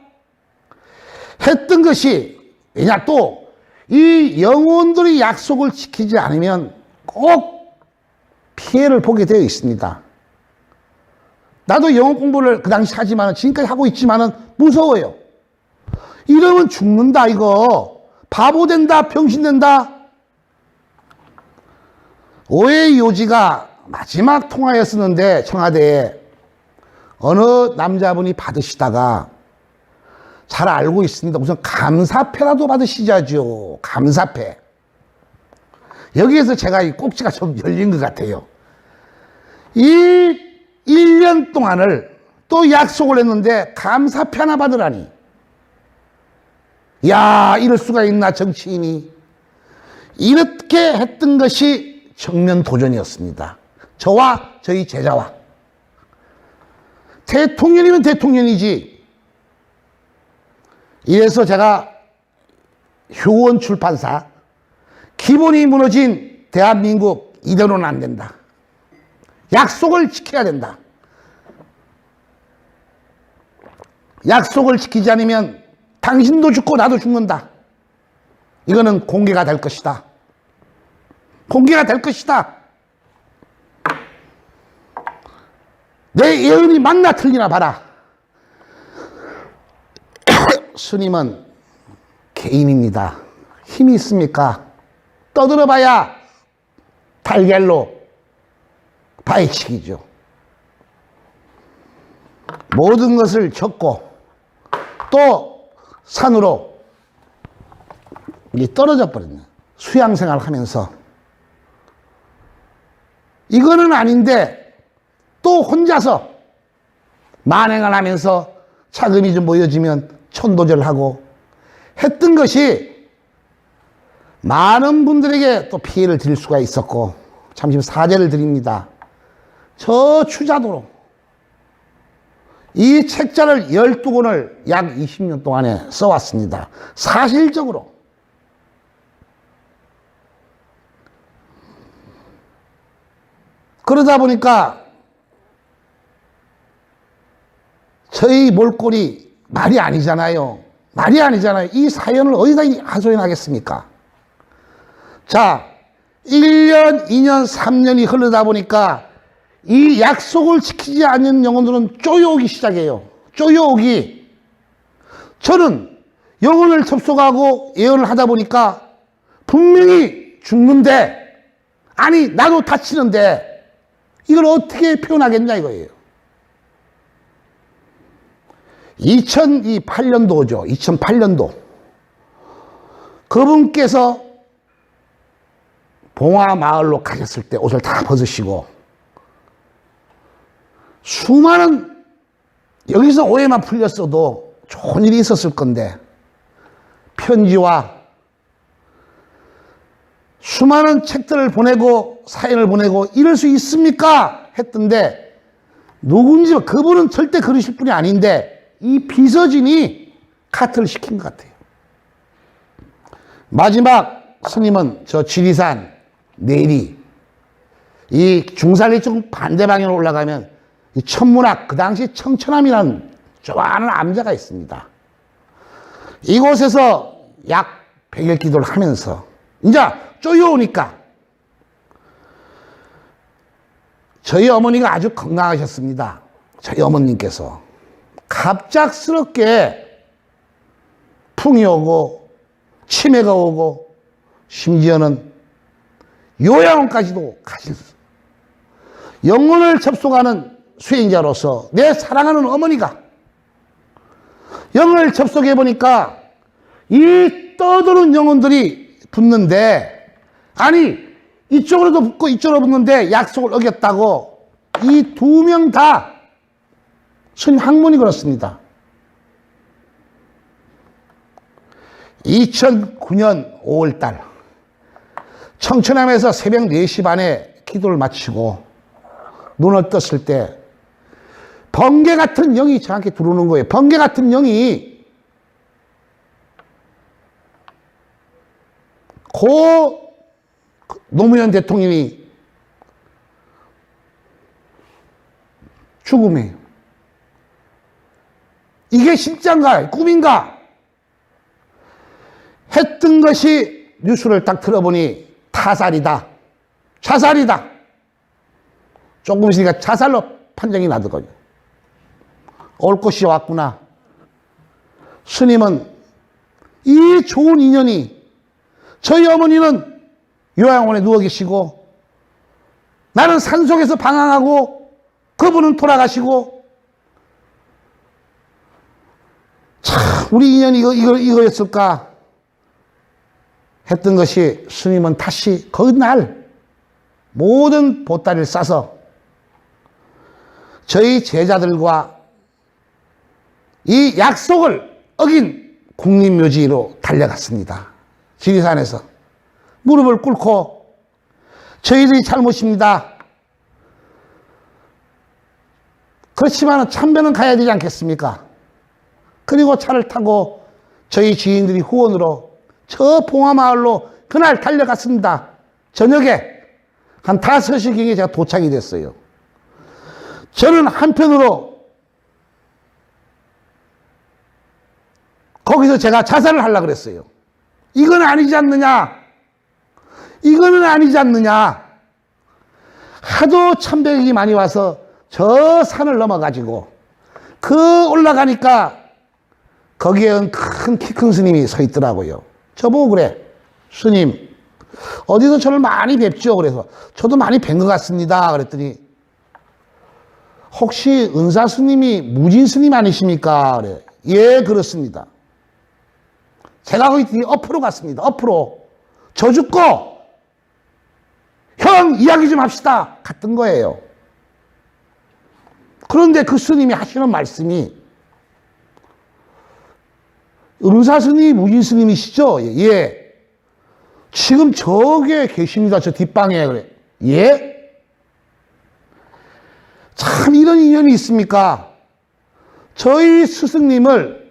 했던 것이 왜냐 또 이 영혼들이 약속을 지키지 않으면 꼭 피해를 보게 되어 있습니다. 나도 영어 공부를 그 당시 하지만 지금까지 하고 있지만은 무서워요. 이러면 죽는다 이거. 바보 된다 병신 된다. 오해의 요지가 마지막 통화였었는데 청와대에 어느 남자분이 받으시다가 잘 알고 있습니다. 우선 감사패라도 받으시자죠. 감사패. 여기에서 제가 이 꼭지가 좀 열린 것 같아요. 이 1년 동안을 또 약속을 했는데 감사패 하나 받으라니. 야, 이럴 수가 있나 정치인이. 이렇게 했던 것이 정면 도전이었습니다. 저와 저희 제자와. 대통령이면 대통령이지. 이래서 제가 효원 출판사 기본이 무너진 대한민국 이대로는 안 된다. 약속을 지켜야 된다. 약속을 지키지 않으면 당신도 죽고 나도 죽는다. 이거는 공개가 될 것이다. 공개가 될 것이다. 내 예언이 맞나 틀리나 봐라. 스님은 개인입니다. 힘이 있습니까? 떠들어봐야 달걀로 바위치기죠. 모든 것을 적고 또 산으로 떨어져 버렸네. 수양생활 하면서. 이거는 아닌데 또 혼자서 만행을 하면서 자금이 좀 모여지면 천도절하고 했던 것이 많은 분들에게 또 피해를 드릴 수가 있었고 잠시 사죄를 드립니다. 저 추자도로 이 책자를 12권을 약 20년 동안에 써왔습니다. 사실적으로. 그러다 보니까 저희 몰골이 말이 아니잖아요. 말이 아니잖아요. 이 사연을 어디다 하소연하겠습니까? 자, 1년, 2년, 3년이 흐르다 보니까 이 약속을 지키지 않는 영혼들은 쪼여오기 시작해요. 쪼여오기. 저는 영혼을 접속하고 예언을 하다 보니까 분명히 죽는데, 아니 나도 다치는데 이걸 어떻게 표현하겠냐 이거예요. 2008년도죠. 2008년도. 그분께서 봉화마을로 가셨을 때 옷을 다 벗으시고 수많은, 여기서 오해만 풀렸어도 좋은 일이 있었을 건데 편지와 수많은 책들을 보내고 사연을 보내고 이럴 수 있습니까? 했던데 누군지, 그분은 절대 그러실 분이 아닌데 이 비서진이 카트를 시킨 것 같아요. 마지막 스님은 저 지리산 내리, 이 중산리 쪽 반대 방향으로 올라가면 이 천문학, 그 당시 청천암이라는 좋아하는 암자가 있습니다. 이곳에서 약 100일 기도를 하면서 이제 쪼여오니까 저희 어머니가 아주 건강하셨습니다. 저희 어머님께서 갑작스럽게 풍이 오고 치매가 오고 심지어는 요양원까지도 가셨어요. 영혼을 접속하는 수행자로서 내 사랑하는 어머니가 영혼을 접속해 보니까 이 떠도는 영혼들이 붙는데, 아니 이쪽으로도 붙고 이쪽으로 붙는데 약속을 어겼다고 이 두 명 다 스님 학문이 그렇습니다. 2009년 5월달 청천암에서 새벽 4시 반에 기도를 마치고 눈을 떴을 때 번개 같은 영이 저한테 들어오는 거예요. 번개 같은 영이 고 노무현 대통령이 죽음이에요. 이게 진짜인가 꿈인가 했던 것이 뉴스를 딱 들어보니 타살이다, 자살이다. 조금 있으니까 자살로 판정이 나더군요. 올 것이 왔구나. 스님은 이 좋은 인연이, 저희 어머니는 요양원에 누워 계시고 나는 산속에서 방황하고 그분은 돌아가시고, 참 우리 인연이 이거였을까 했던 것이, 스님은 다시 그날 모든 보따리를 싸서 저희 제자들과 이 약속을 어긴 국립묘지로 달려갔습니다. 지리산에서 무릎을 꿇고 저희들이 잘못입니다. 그렇지만 참배는 가야 되지 않겠습니까? 그리고 차를 타고 저희 지인들이 후원으로 저 봉화마을로 그날 달려갔습니다. 저녁에 한 5시경에 제가 도착이 됐어요. 저는 한편으로 거기서 제가 자살을 하려고 그랬어요. 이건 아니지 않느냐? 이거는 아니지 않느냐? 하도 참배객이 많이 와서 저 산을 넘어가지고 그 올라가니까 거기에 키 큰 스님이 서 있더라고요. 저보고 그래, 스님 어디서 저를 많이 뵙죠? 그래서 저도 많이 뵌 것 같습니다. 그랬더니 혹시 은사 스님이 무진 스님 아니십니까? 그래. 예, 그렇습니다. 제가 거기 옆으로 갔습니다. 옆으로. 저 죽고 형 이야기 좀 합시다 갔던 거예요. 그런데 그 스님이 하시는 말씀이, 은사 스님이 무진 스님이시죠? 예. 지금 저기에 계십니다. 저 뒷방에. 그래. 예? 참 이런 인연이 있습니까? 저희 스승님을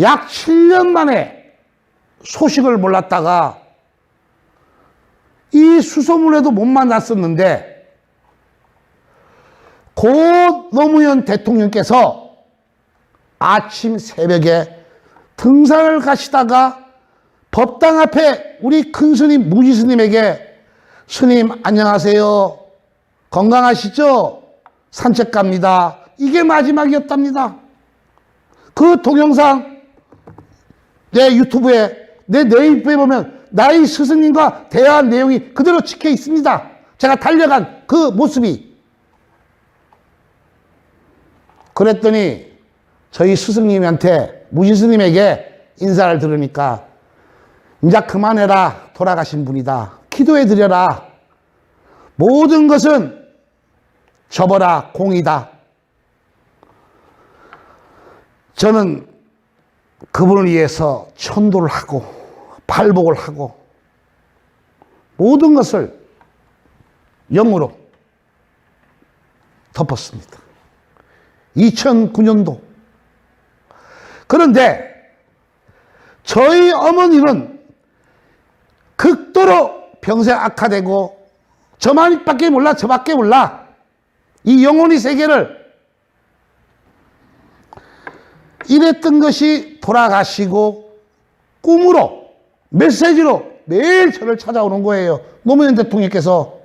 약 7년 만에 소식을 몰랐다가 이 수소문에도 못 만났었는데 고 노무현 대통령께서 아침 새벽에 등산을 가시다가 법당 앞에 우리 큰 스님 무지 스님에게 스님 안녕하세요. 건강하시죠? 산책 갑니다. 이게 마지막이었답니다. 그 동영상 내 유튜브에 내 네이버에 보면 나의 스승님과 대화한 내용이 그대로 찍혀 있습니다. 제가 달려간 그 모습이. 그랬더니 저희 스승님한테 무지 스님에게 인사를 들으니까 이제 그만해라. 돌아가신 분이다. 기도해 드려라. 모든 것은 접어라. 공이다. 저는 그분을 위해서 천도를 하고 발복을 하고 모든 것을 영으로 덮었습니다. 2009년도. 그런데 저희 어머니는 극도로 병세 악화되고 저만밖에 몰라 저밖에 몰라 이 영혼의 세계를 이랬던 것이 돌아가시고 꿈으로 메시지로 매일 저를 찾아오는 거예요. 노무현 대통령께서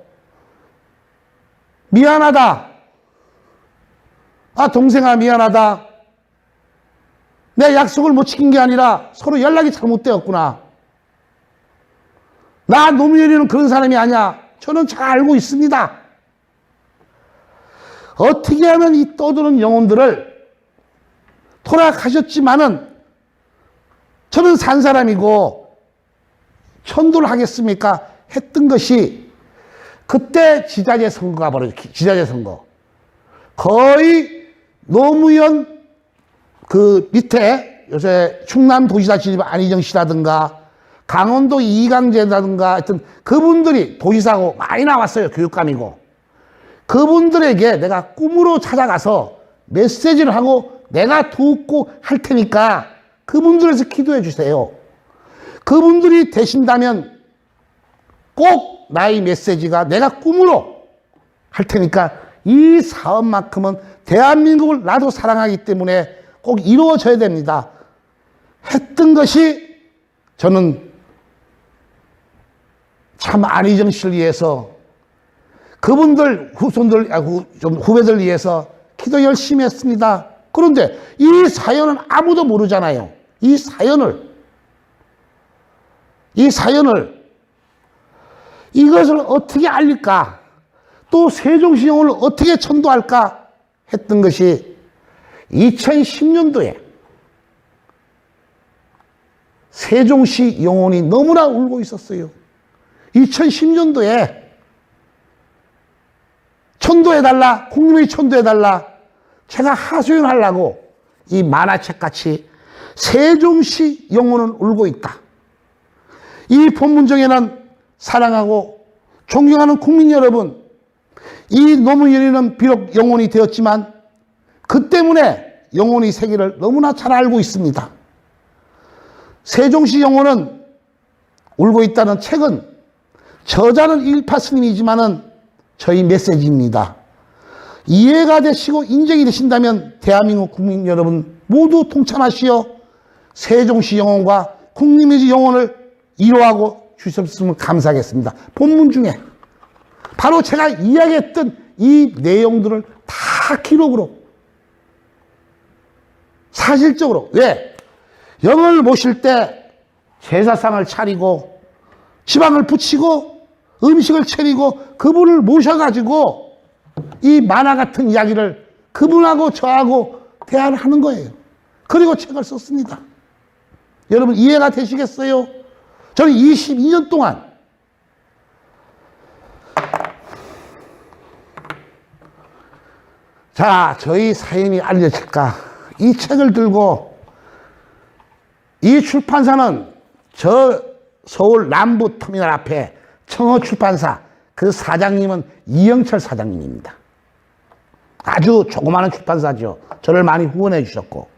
미안하다. 아 동생아 미안하다. 내 약속을 못 지킨 게 아니라 서로 연락이 잘못되었구나. 나 노무현이는 그런 사람이 아니야. 저는 잘 알고 있습니다. 어떻게 하면 이 떠도는 영혼들을 돌아가셨지만은 저는 산 사람이고 천도를 하겠습니까? 했던 것이 그때 지자체 선거가 바로 지자체 선거. 거의 노무현 그 밑에 요새 충남도지사 진입 안희정 씨라든가 강원도 이강재라든가 하여튼 그분들이 도지사고 많이 나왔어요. 교육감이고. 그분들에게 내가 꿈으로 찾아가서 메시지를 하고 내가 돕고 할 테니까 그분들에서 기도해 주세요. 그분들이 되신다면 꼭 나의 메시지가 내가 꿈으로 할 테니까 이 사업만큼은 대한민국을 나도 사랑하기 때문에 꼭 이루어져야 됩니다. 했던 것이 저는 참 안희정 씨를 위해서 그분들 후손들, 좀 후배들 위해서 기도 열심히 했습니다. 그런데 이 사연은 아무도 모르잖아요. 이 사연을 이것을 어떻게 알릴까? 또 세종시 영혼을 어떻게 천도할까? 했던 것이 2010년도에 세종시 영혼이 너무나 울고 있었어요. 2010년도에 천도해달라, 국민이 천도해달라. 제가 하소연하려고 이 만화책 같이 세종시 영혼은 울고 있다. 이 본문중에는 사랑하고 존경하는 국민 여러분, 이 노무현이는 비록 영혼이 되었지만 그 때문에 영혼의 세계를 너무나 잘 알고 있습니다. 세종시 영혼은 울고 있다는 책은 저자는 일파 스님이지만은 저희 메시지입니다. 이해가 되시고 인정이 되신다면 대한민국 국민 여러분 모두 동참하시어 세종시 영혼과 국민의 영혼을 이루하고 주셨으면 감사하겠습니다. 본문 중에 바로 제가 이야기했던 이 내용들을 다 기록으로 사실적으로 왜? 영을 모실 때 제사상을 차리고 지방을 붙이고 음식을 차리고 그분을 모셔가지고 이 만화 같은 이야기를 그분하고 저하고 대화를 하는 거예요. 그리고 책을 썼습니다. 여러분 이해가 되시겠어요? 저는 22년 동안 자, 저희 사연이 알려질까? 이 책을 들고 이 출판사는 저 서울 남부터미널 앞에 청어출판사 그 사장님은 이영철 사장님입니다. 아주 조그마한 출판사죠. 저를 많이 후원해 주셨고.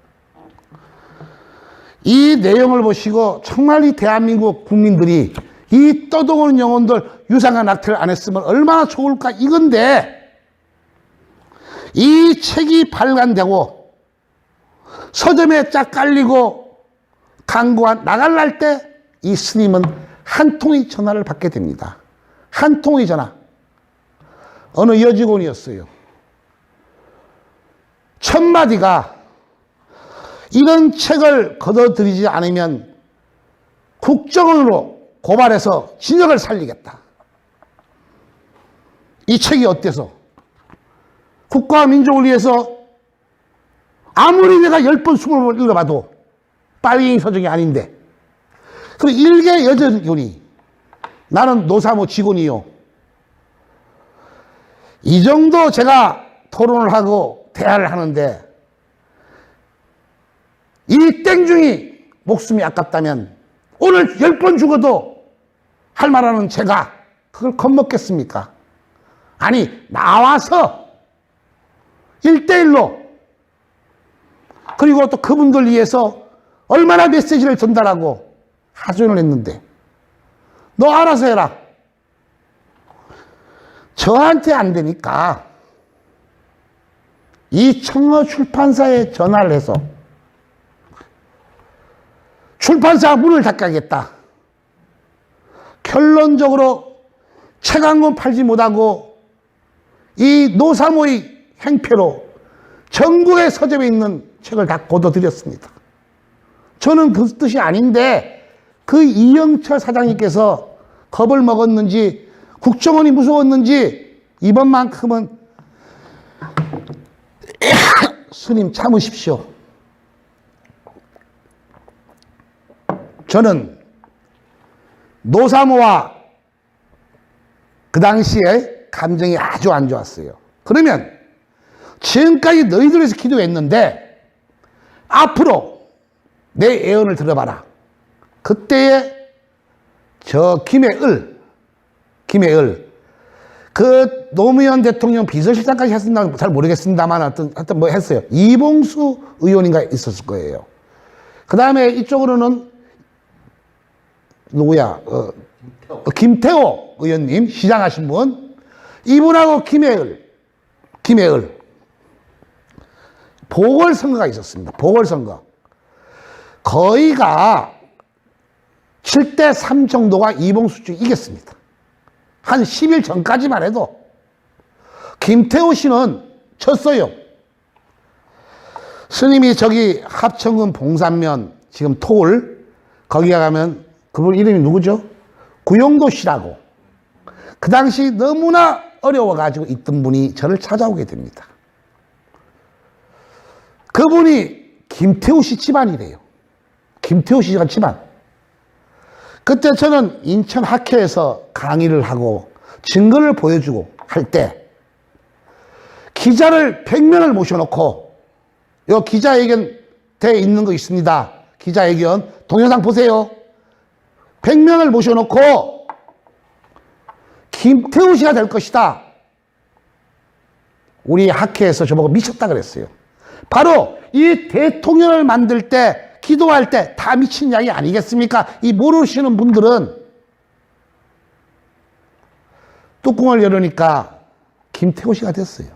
이 내용을 보시고 정말 이 대한민국 국민들이 이 떠도는 영혼들 유상한 낙태를 안 했으면 얼마나 좋을까 이건데, 이 책이 발간되고 서점에 쫙 깔리고 광고가 나갈 때 이 스님은 한 통의 전화를 받게 됩니다. 한 통의 전화. 어느 여직원이었어요. 첫 마디가 이런 책을 걷어들이지 않으면 국정원으로 고발해서 진역을 살리겠다. 이 책이 어때서? 국가와 민족을 위해서 아무리 내가 10번, 20번 읽어봐도 빨갱이 서적이 아닌데, 그리고 일개 여직원이 나는 노사모 직원이요. 이 정도 제가 토론을 하고 대화를 하는데 이 땡중이 목숨이 아깝다면 오늘 10번 죽어도 할 말하는 제가 그걸 겁먹겠습니까? 아니, 나와서 1대1로, 그리고 또 그분들 위해서 얼마나 메시지를 전달하고 하소연을 했는데, 너 알아서 해라. 저한테 안 되니까 이 청어 출판사에 전화를 해서 출판사 문을 닫게. 결론적으로 책 한 권 팔지 못하고 이 노사모의 행패로 전국의 서점에 있는 책을 다 걷어들였습니다. 저는 그 뜻이 아닌데 그 이영철 사장님께서 겁을 먹었는지 국정원이 무서웠는지 이번만큼은 스님 참으십시오. 저는 노사모와 그 당시에 감정이 아주 안 좋았어요. 그러면 지금까지 너희들에서 기도했는데 앞으로 내 예언을 들어봐라. 그때에 저 김해을 그 노무현 대통령 비서실장까지 했습니다. 잘 모르겠습니다만 하여튼 뭐 했어요. 이봉수 의원인가 있었을 거예요. 그 다음에 이쪽으로는 누구야? 김태호 의원님, 시장하신 분. 이분하고 김해을 보궐선거가 있었습니다. 보궐선거. 거의가 7대3 정도가 이봉수 쪽이 이겼습니다. 한 10일 전까지만 해도. 김태호 씨는 졌어요. 스님이 저기 합천군 봉산면 지금 토을 거기 가면 그분 이름이 누구죠? 구용도 씨라고. 그 당시 너무나 어려워가지고 있던 분이 저를 찾아오게 됩니다. 그분이 김태우 씨 집안이래요. 김태우 씨가 집안. 그때 저는 인천 학회에서 강의를 하고 증거를 보여주고 할 때 기자를 100명을 모셔놓고 요 기자회견 돼 있는 거 있습니다. 기자회견 동영상 보세요. 100명을 모셔놓고 김태우 씨가 될 것이다. 우리 학회에서 저보고 미쳤다 그랬어요. 바로 이 대통령을 만들 때 기도할 때 다 미친 양이 아니겠습니까? 이 모르시는 분들은 뚜껑을 열으니까 김태호 씨가 됐어요.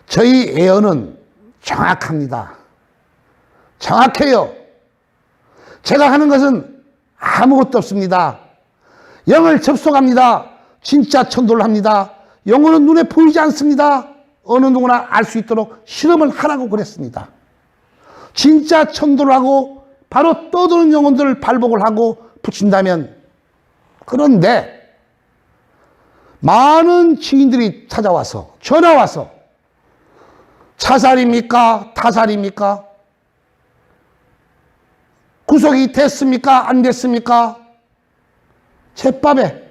저희 예언은 정확합니다. 정확해요. 제가 하는 것은 아무것도 없습니다. 영을 접속합니다. 진짜 천도를 합니다. 영혼은 눈에 보이지 않습니다. 어느 누구나 알 수 있도록 실험을 하라고 그랬습니다. 진짜 천도를 하고 바로 떠도는 영혼들을 발복을 하고 붙인다면, 그런데 많은 지인들이 찾아와서 전화 와서 자살입니까? 타살입니까? 구속이 됐습니까? 안 됐습니까? 제밥에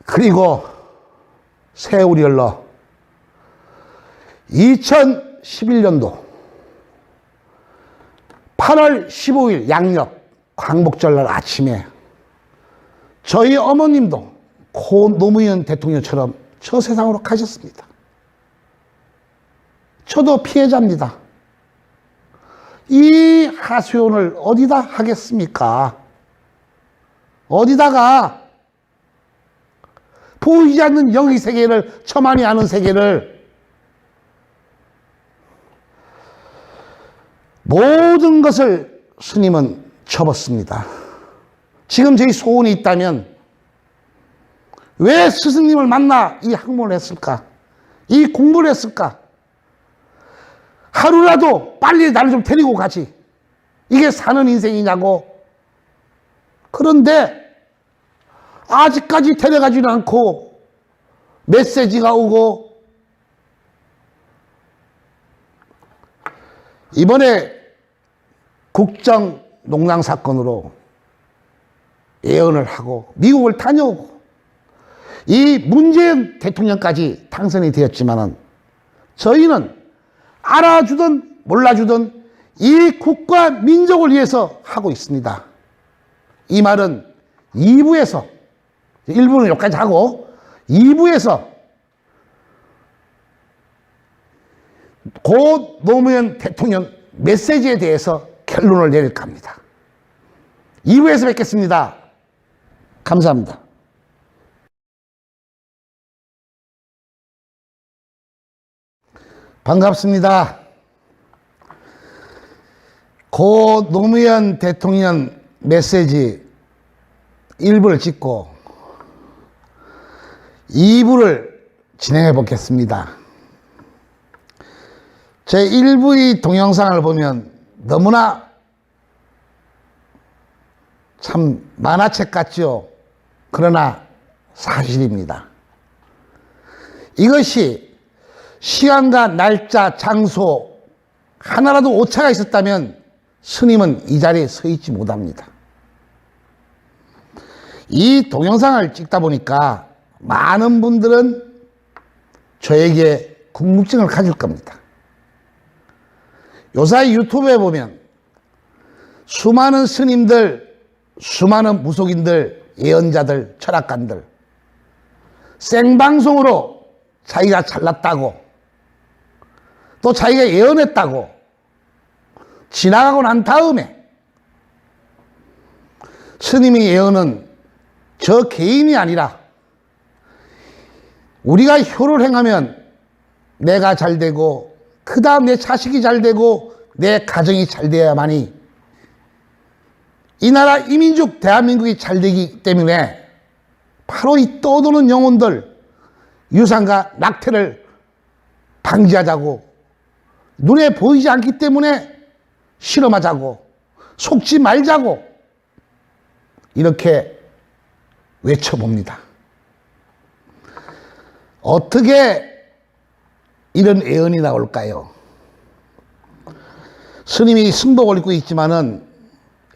그리고 세월이 흘러 2011년도 8월 15일 양력 광복절날 아침에 저희 어머님도 고 노무현 대통령처럼 저 세상으로 가셨습니다. 저도 피해자입니다. 이 하소연을 어디다 하겠습니까? 어디다가 보이지 않는 영의 세계를, 저만이 아는 세계를, 모든 것을 스님은 접었습니다. 지금 저희 소원이 있다면 왜 스승님을 만나 이 학문을 했을까? 이 공부를 했을까? 하루라도 빨리 나를 좀 데리고 가지. 이게 사는 인생이냐고. 그런데 아직까지 데려가지는 않고 메시지가 오고, 이번에 국정농단 사건으로 예언을 하고 미국을 다녀오고 이 문재인 대통령까지 당선이 되었지만은 저희는 알아주든 몰라주든 이 국가 민족을 위해서 하고 있습니다. 이 말은 2부에서, 1부는 여기까지 하고 2부에서 고 노무현 대통령 메시지에 대해서 결론을 내릴까 합니다. 2부에서 뵙겠습니다. 감사합니다. 반갑습니다. 고 노무현 대통령 메시지 1부를 찍고 2부를 진행해 보겠습니다. 제 1부의 동영상을 보면 너무나 참 만화책 같죠? 그러나 사실입니다. 이것이 시간과 날짜, 장소 하나라도 오차가 있었다면 스님은 이 자리에 서 있지 못합니다. 이 동영상을 찍다 보니까 많은 분들은 저에게 궁금증을 가질 겁니다. 요사이 유튜브에 보면 수많은 스님들, 수많은 무속인들, 예언자들, 철학가들 생방송으로 자기가 잘났다고, 또 자기가 예언했다고 지나가고 난 다음에 스님의 예언은 저 개인이 아니라 우리가 효를 행하면 내가 잘 되고 그 다음 내 자식이 잘 되고 내 가정이 잘 되어야만이 이 나라 이민족 대한민국이 잘 되기 때문에 바로 이 떠도는 영혼들 유산과 낙태를 방지하자고, 눈에 보이지 않기 때문에 실험하자고, 속지 말자고 이렇게 외쳐봅니다. 어떻게 이런 예언이 나올까요? 스님이 승복을 입고 있지만은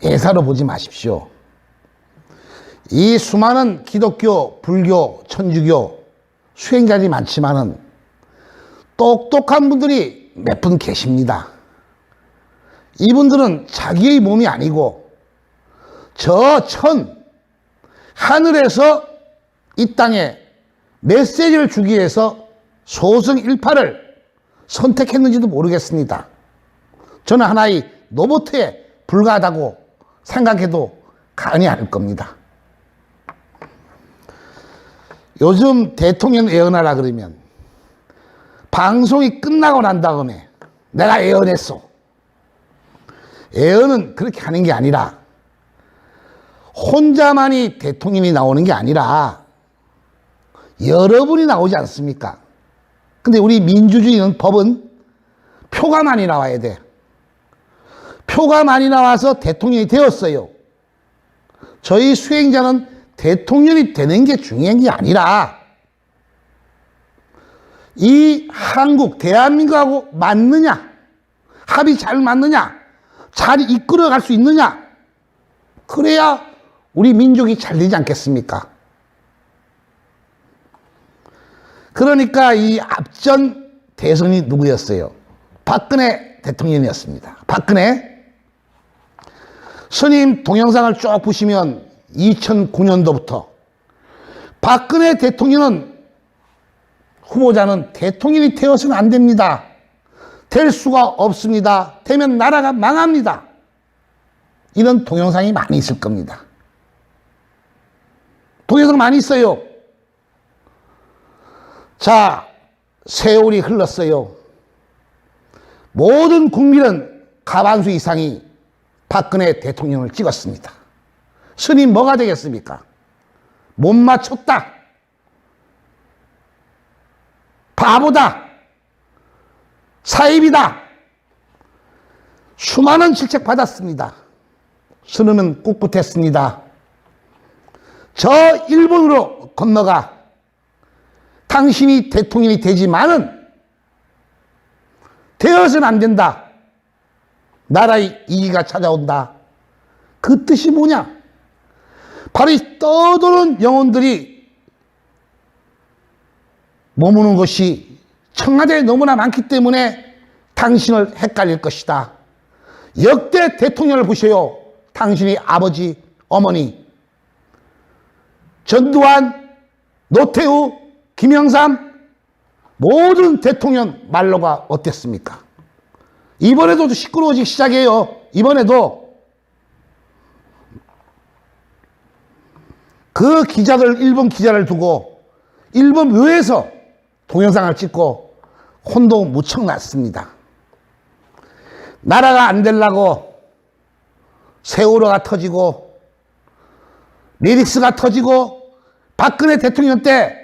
예사로 보지 마십시오. 이 수많은 기독교, 불교, 천주교 수행자들이 많지만은 똑똑한 분들이 몇 분 계십니다. 이분들은 자기의 몸이 아니고 저 하늘에서 이 땅에 메시지를 주기 위해서 소승일파를 선택했는지도 모르겠습니다. 저는 하나의 로봇에 불과하다고 생각해도 과언이 아닐 겁니다. 요즘 대통령 예언하라 그러면 방송이 끝나고 난 다음에 내가 예언했어. 예언은 그렇게 하는 게 아니라 혼자만이 대통령이 나오는 게 아니라 여러분이 나오지 않습니까? 근데 우리 민주주의는, 법은 표가 많이 나와야 돼. 표가 많이 나와서 대통령이 되었어요. 저희 수행자는 대통령이 되는 게 중요한 게 아니라 이 한국, 대한민국하고 맞느냐, 합이 잘 맞느냐, 잘 이끌어갈 수 있느냐, 그래야 우리 민족이 잘 되지 않겠습니까? 그러니까 이 앞전 대선이 누구였어요? 박근혜 대통령이었습니다. 박근혜. 스님 동영상을 쭉 보시면 2009년도부터 박근혜 대통령은 후보자는 대통령이 되어서는 안 됩니다. 될 수가 없습니다. 되면 나라가 망합니다. 이런 동영상이 많이 있을 겁니다. 동영상 많이 있어요. 자, 세월이 흘렀어요. 모든 국민은 과반수 이상이 박근혜 대통령을 찍었습니다. 스님 뭐가 되겠습니까? 못 맞췄다. 바보다. 사입이다. 수많은 질책 받았습니다. 스님은 꿋꿋했습니다. 저 일본으로 건너가 당신이 대통령이 되지만은 되어서는 안 된다. 나라의 이기가 찾아온다. 그 뜻이 뭐냐? 바로 이 떠도는 영혼들이 머무는 것이 청와대에 너무나 많기 때문에 당신을 헷갈릴 것이다. 역대 대통령을 보세요. 당신이 아버지, 어머니 전두환, 노태우, 김영삼 모든 대통령 말로가 어땠습니까? 이번에도 시끄러워지기 시작해요. 이번에도 그 기자들, 일본 기자를 두고 일본 묘에서 동영상을 찍고 혼도 무척 났습니다. 나라가 안 되려고 세월호가 터지고 리릭스가 터지고 박근혜 대통령 때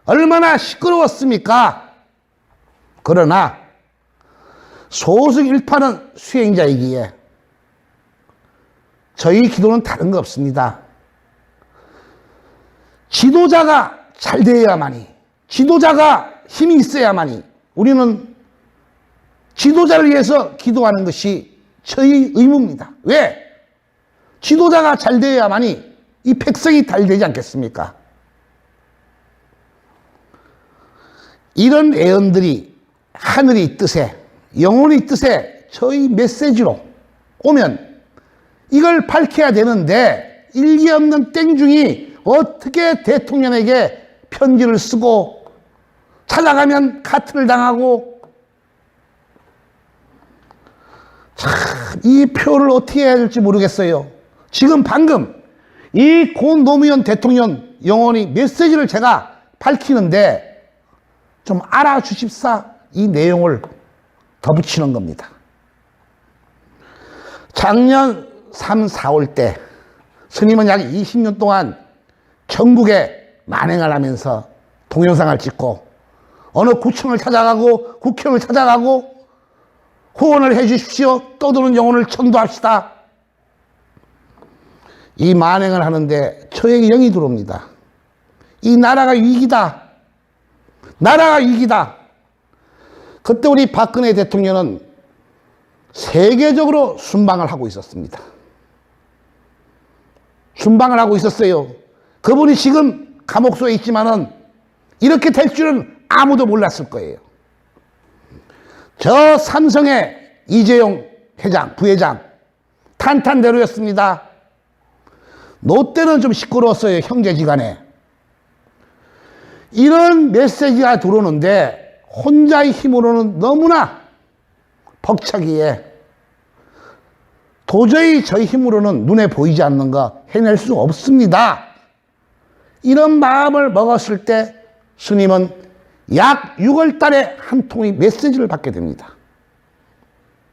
얼마나 시끄러웠습니까? 그러나 소승 일파는 수행자이기에 저희 기도는 다른 거 없습니다. 지도자가 잘 되어야만이, 지도자가 힘이 있어야만이 우리는 지도자를 위해서 기도하는 것이 저희 의무입니다. 왜? 지도자가 잘 되어야만이 이 백성이 잘 되지 않겠습니까? 이런 애언들이 하늘의 뜻에, 영혼의 뜻에 저희 메시지로 오면 이걸 밝혀야 되는데 일기 없는 땡중이 어떻게 대통령에게 편지를 쓰고 찾아가면 카트를 당하고 참 이 표를 어떻게 해야 될지 모르겠어요. 지금 방금 이 고 노무현 대통령 영혼의 메시지를 제가 밝히는데 좀 알아주십사 이 내용을 덧붙이는 겁니다. 작년 3, 4월 때 스님은 약 20년 동안 전국에 만행을 하면서 동영상을 찍고 어느 구청을 찾아가고 국회를 찾아가고 후원을 해 주십시오. 떠도는 영혼을 천도합시다. 이 만행을 하는데 저에게 영이 들어옵니다. 이 나라가 위기다. 나라가 위기다. 그때 우리 박근혜 대통령은 세계적으로 순방을 하고 있었습니다. 순방을 하고 있었어요. 그분이 지금 감옥소에 있지만은 이렇게 될 줄은 아무도 몰랐을 거예요. 저 삼성의 이재용 회장, 부회장 탄탄대로였습니다. 롯데는 좀 시끄러웠어요. 형제지간에. 이런 메시지가 들어오는데 혼자의 힘으로는 너무나 벅차기에 도저히 저희 힘으로는 눈에 보이지 않는 거 해낼 수 없습니다. 이런 마음을 먹었을 때 스님은 약 6월 달에 한 통의 메시지를 받게 됩니다.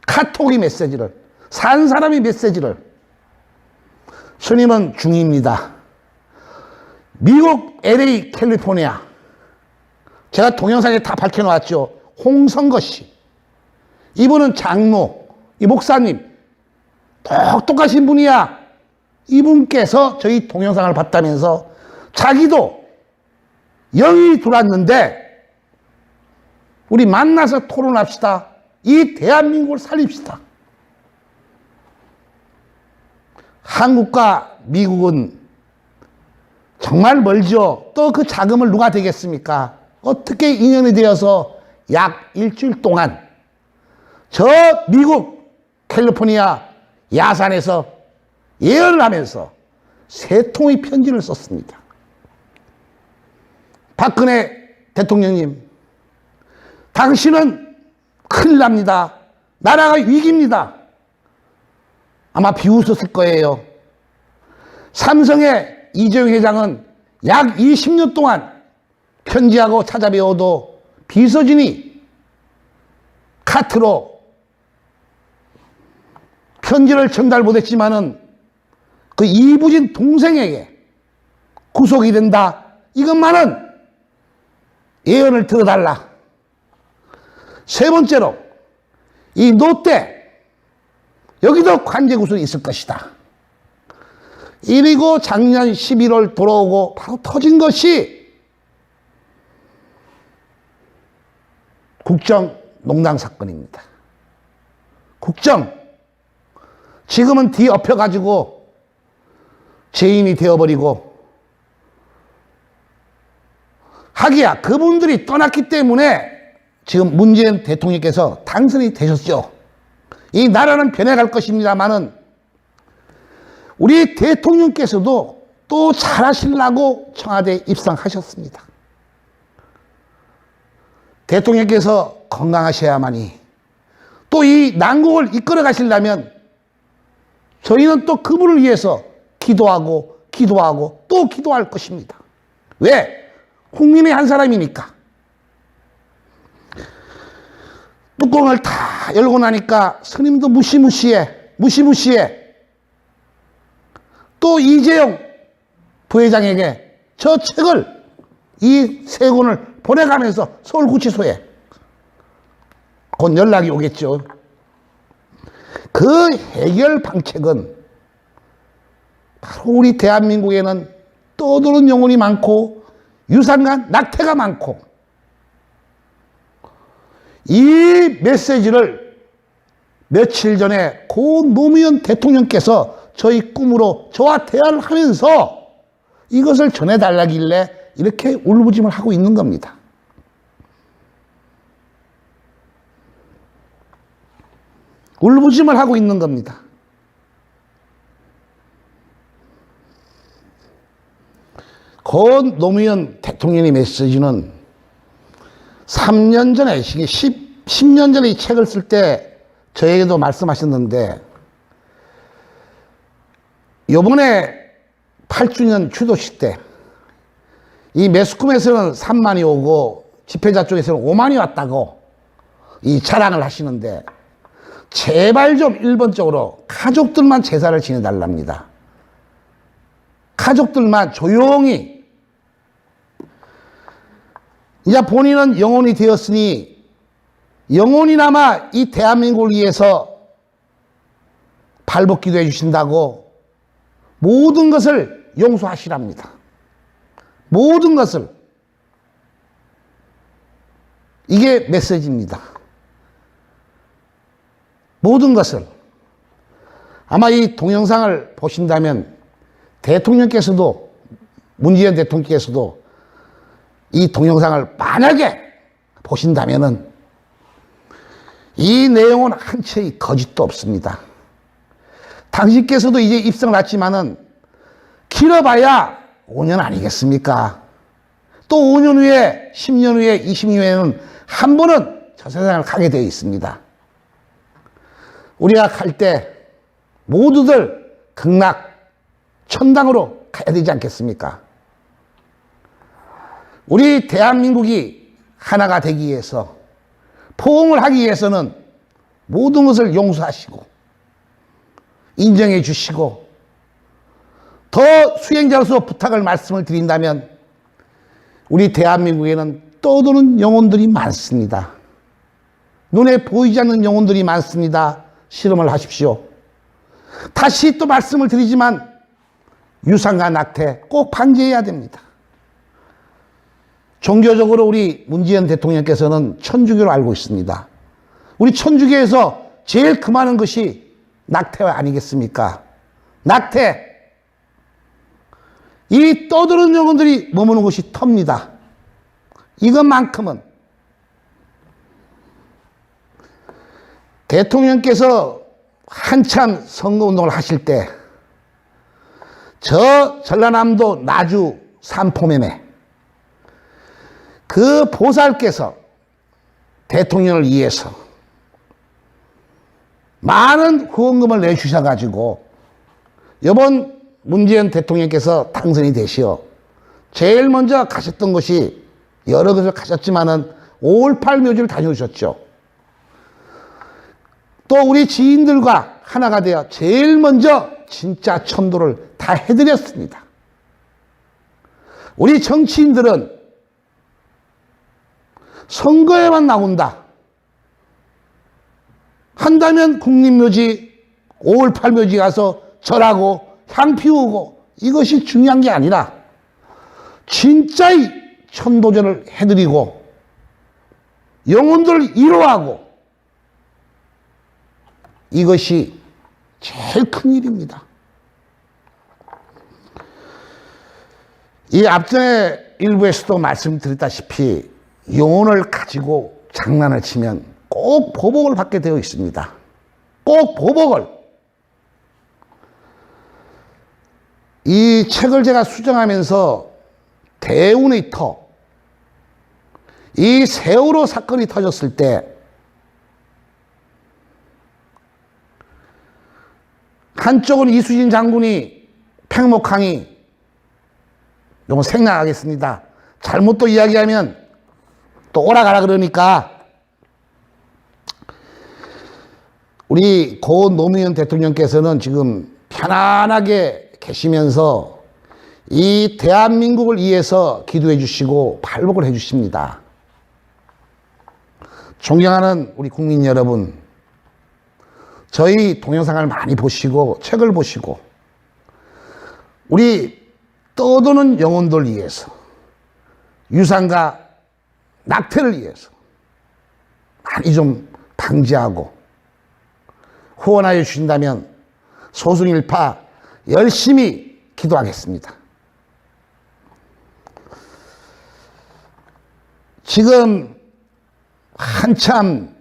카톡의 메시지를, 산 사람의 메시지를. 스님은 중입니다. 미국 LA 캘리포니아. 제가 동영상에 다 밝혀놓았죠. 홍성거 씨. 이분은 장로, 이 목사님. 똑똑하신 분이야. 이분께서 저희 동영상을 봤다면서 자기도 영이 들어왔는데 우리 만나서 토론합시다. 이 대한민국을 살립시다. 한국과 미국은 정말 멀죠. 또 그 자금을 누가 되겠습니까? 어떻게 인연이 되어서 약 일주일 동안 저 미국 캘리포니아 야산에서 예언을 하면서 세 통의 편지를 썼습니다. 박근혜 대통령님, 당신은 큰일 납니다. 나라가 위기입니다. 아마 비웃었을 거예요. 삼성의 이재용 회장은 약 20년 동안 편지하고 찾아뵈어도 비서진이 카트로 편지를 전달 못했지만은 그 이부진 동생에게 구속이 된다. 이것만은 예언을 들어달라. 세 번째로 이 롯데 여기도 관제 구설이 있을 것이다. 이리고 작년 11월 돌아오고 바로 터진 것이 국정농단 사건입니다. 국정 지금은 뒤엎여가지고 죄인이 되어버리고 하기야 그분들이 떠났기 때문에 지금 문재인 대통령께서 당선이 되셨죠. 이 나라는 변해갈 것입니다마는 우리 대통령께서도 또 잘하시려고 청와대에 입성하셨습니다. 대통령께서 건강하셔야만이 또 이 난국을 이끌어 가시려면 저희는 또 그분을 위해서 기도하고 또 기도할 것입니다. 왜? 국민의 한 사람이니까. 뚜껑을 다 열고 나니까 스님도 무시무시해. 또 이재용 부회장에게 저 책을 이 세 권을 보내가면서 서울구치소에 곧 연락이 오겠죠. 그 해결 방책은 바로 우리 대한민국에는 떠도는 영혼이 많고 유산간 낙태가 많고 이 메시지를 며칠 전에 고 노무현 대통령께서 저희 꿈으로 저와 대화를 하면서 이것을 전해달라길래 이렇게 울부짖음을 하고 있는 겁니다. 울부짖음을 하고 있는 겁니다. 고 노무현 대통령의 메시지는 3년 전에, 10년 전에 이 책을 쓸 때 저에게도 말씀하셨는데 요번에 8주년 추도식 때 이 매스컴에서는 3만이 오고 집회자 쪽에서는 5만이 왔다고 이 자랑을 하시는데 제발 좀 1번적으로 가족들만 제사를 지내달랍니다. 가족들만 조용히 이제 본인은 영혼이 되었으니 영혼이나마 이 대한민국을 위해서 발벗기도 해주신다고 모든 것을 용서하시랍니다. 모든 것을. 이게 메시지입니다. 모든 것을. 아마 이 동영상을 보신다면 대통령께서도 문재인 대통령께서도 이 동영상을 만약에 보신다면은 이 내용은 한 채의 거짓도 없습니다. 당신께서도 이제 입성을 했지만은 길어봐야 5년 아니겠습니까? 또 5년 후에, 10년 후에, 20년 후에는 한 번은 저 세상을 가게 되어 있습니다. 우리가 갈 때 모두들 극락, 천당으로 가야 되지 않겠습니까? 우리 대한민국이 하나가 되기 위해서, 포옹을 하기 위해서는 모든 것을 용서하시고 인정해 주시고 더 수행자로서 부탁을 말씀을 드린다면 우리 대한민국에는 떠도는 영혼들이 많습니다. 눈에 보이지 않는 영혼들이 많습니다. 실험을 하십시오. 다시 또 말씀을 드리지만 유산과 낙태 꼭 방지해야 됩니다. 종교적으로 우리 문재인 대통령께서는 천주교로 알고 있습니다. 우리 천주교에서 제일 금하는 것이 낙태 아니겠습니까? 낙태. 이 떠드는 영혼들이 머무는 곳이 터입니다. 이것만큼은 대통령께서 한참 선거운동을 하실 때 저 전라남도 나주 삼포매매 그 보살께서 대통령을 위해서 많은 후원금을 내주셔가지고 이번 문재인 대통령께서 당선이 되시어 제일 먼저 가셨던 것이 여러 곳을 가셨지만은 5.18 묘지를 다녀오셨죠. 또 우리 지인들과 하나가 되어 제일 먼저 진짜 천도를 다 해드렸습니다. 우리 정치인들은 선거에만 나온다 한다면 국립묘지 5.18 묘지 가서 절하고 향 피우고 이것이 중요한 게 아니라 진짜의 천도전을 해드리고 영혼들을 위로하고 이것이 제일 큰 일입니다. 이 앞전에 일부에서도 말씀드렸다시피 영혼을 가지고 장난을 치면 꼭 보복을 받게 되어 있습니다. 꼭 보복을. 이 책을 제가 수정하면서 대운의 터, 이 세월호 사건이 터졌을 때 한쪽은 이수진 장군이 팽목항이 이건 생략하겠습니다. 잘못 또 이야기하면 또 오라가라 그러니까 우리 고 노무현 대통령께서는 지금 편안하게 계시면서 이 대한민국을 위해서 기도해 주시고 발복을 해 주십니다. 존경하는 우리 국민 여러분, 저희 동영상을 많이 보시고 책을 보시고 우리 떠도는 영혼들 위해서 유산과 낙태를 위해서 많이 좀 방지하고 후원하여 주신다면 소승일파 열심히 기도하겠습니다. 지금 한참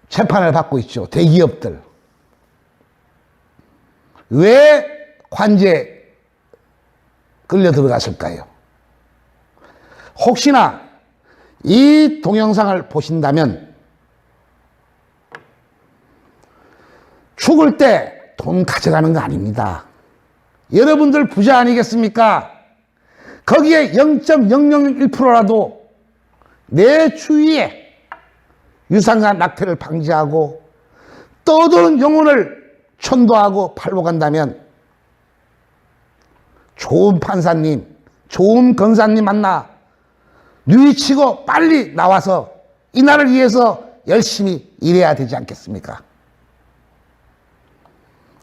재판을 받고 있죠. 대기업들. 왜 관제 끌려 들어갔을까요? 혹시나 이 동영상을 보신다면 죽을 때 돈 가져가는 거 아닙니다. 여러분들 부자 아니겠습니까? 거기에 0.001%라도 내 주위에 유산과 낙태를 방지하고 떠도는 영혼을 천도하고 팔복한다면 좋은 판사님, 좋은 검사님 만나 누이치고 빨리 나와서 이 나라를 위해서 열심히 일해야 되지 않겠습니까?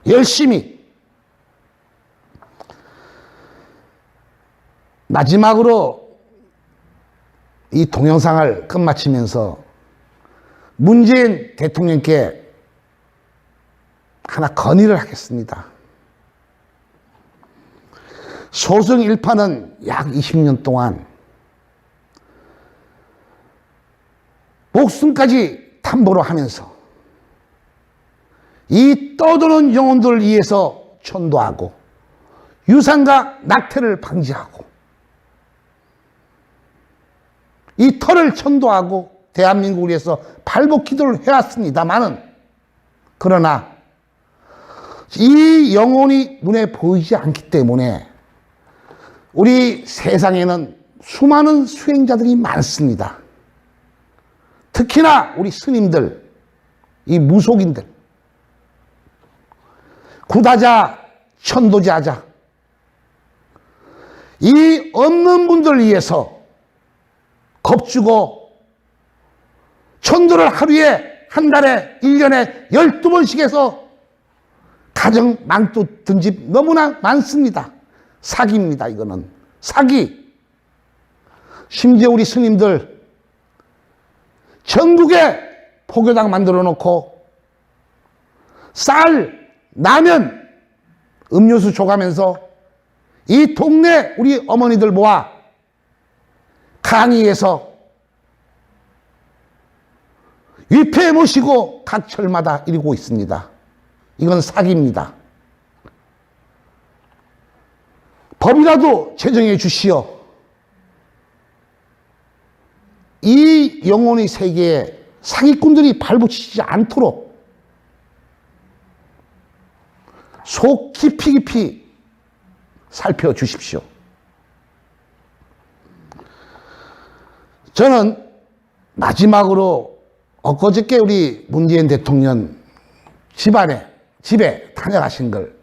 열심히. 마지막으로 이 동영상을 끝마치면서 문재인 대통령께 하나 건의를 하겠습니다. 소승 일파는 약 20년 동안 목숨까지 담보로 하면서 이 떠도는 영혼들을 위해서 천도하고 유산과 낙태를 방지하고 이 터를 천도하고 대한민국을 위해서 발복 기도를 해왔습니다마는 그러나 이 영혼이 눈에 보이지 않기 때문에 우리 세상에는 수많은 수행자들이 많습니다. 특히나 우리 스님들, 이 무속인들, 구다자, 천도자자, 이 없는 분들 위해서 겁주고 천도를 하루에 한 달에 1년에 12번씩 해서 가정 망토 든 집 너무나 많습니다. 사기입니다. 이거는 사기. 심지어 우리 스님들 전국에 포교당 만들어 놓고 쌀, 라면, 음료수 줘가면서 이 동네 우리 어머니들 모아 강의에서 위패 모시고 각 절마다 이루고 있습니다. 이건 사기입니다. 법이라도 제정해 주시어 이 영혼의 세계에 사기꾼들이 발붙이지 않도록 속 깊이 살펴주십시오. 저는 마지막으로 엊그저께 우리 문재인 대통령 집에 다녀가신 걸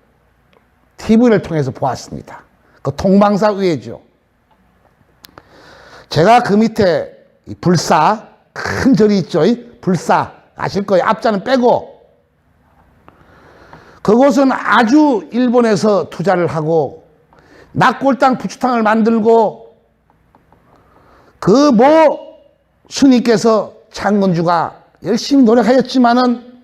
TV를 통해서 보았습니다. 그 통방사의회죠. 제가 그 밑에 불사, 큰 절이 있죠. 불사 아실 거예요. 앞자는 빼고. 그곳은 아주 일본에서 투자를 하고 낙골당 부추탕을 만들고 그 스님께서 창건주가 열심히 노력하였지만은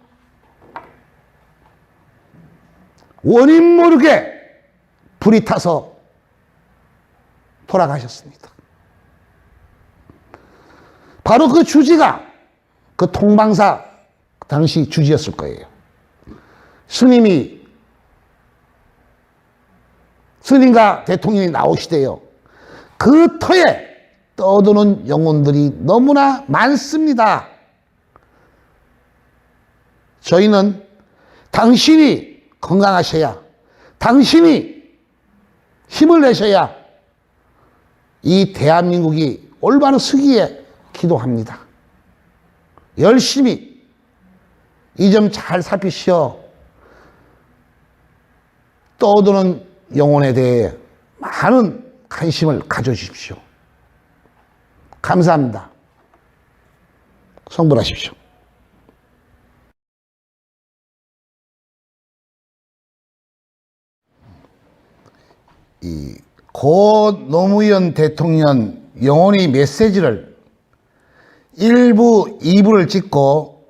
원인 모르게 불이 타서 돌아가셨습니다. 바로 그 주지가 그 통방사 당시 주지였을 거예요. 스님과 대통령이 나오시대요. 그 터에 떠도는 영혼들이 너무나 많습니다. 저희는 당신이 건강하셔야, 당신이 힘을 내셔야 이 대한민국이 올바른 서기에 기도합니다. 열심히 이 점 잘 살피시어 떠도는 영혼에 대해 많은 관심을 가져주십시오. 감사합니다. 성불하십시오. 이 고 노무현 대통령 영혼의 메시지를 1부, 2부를 찍고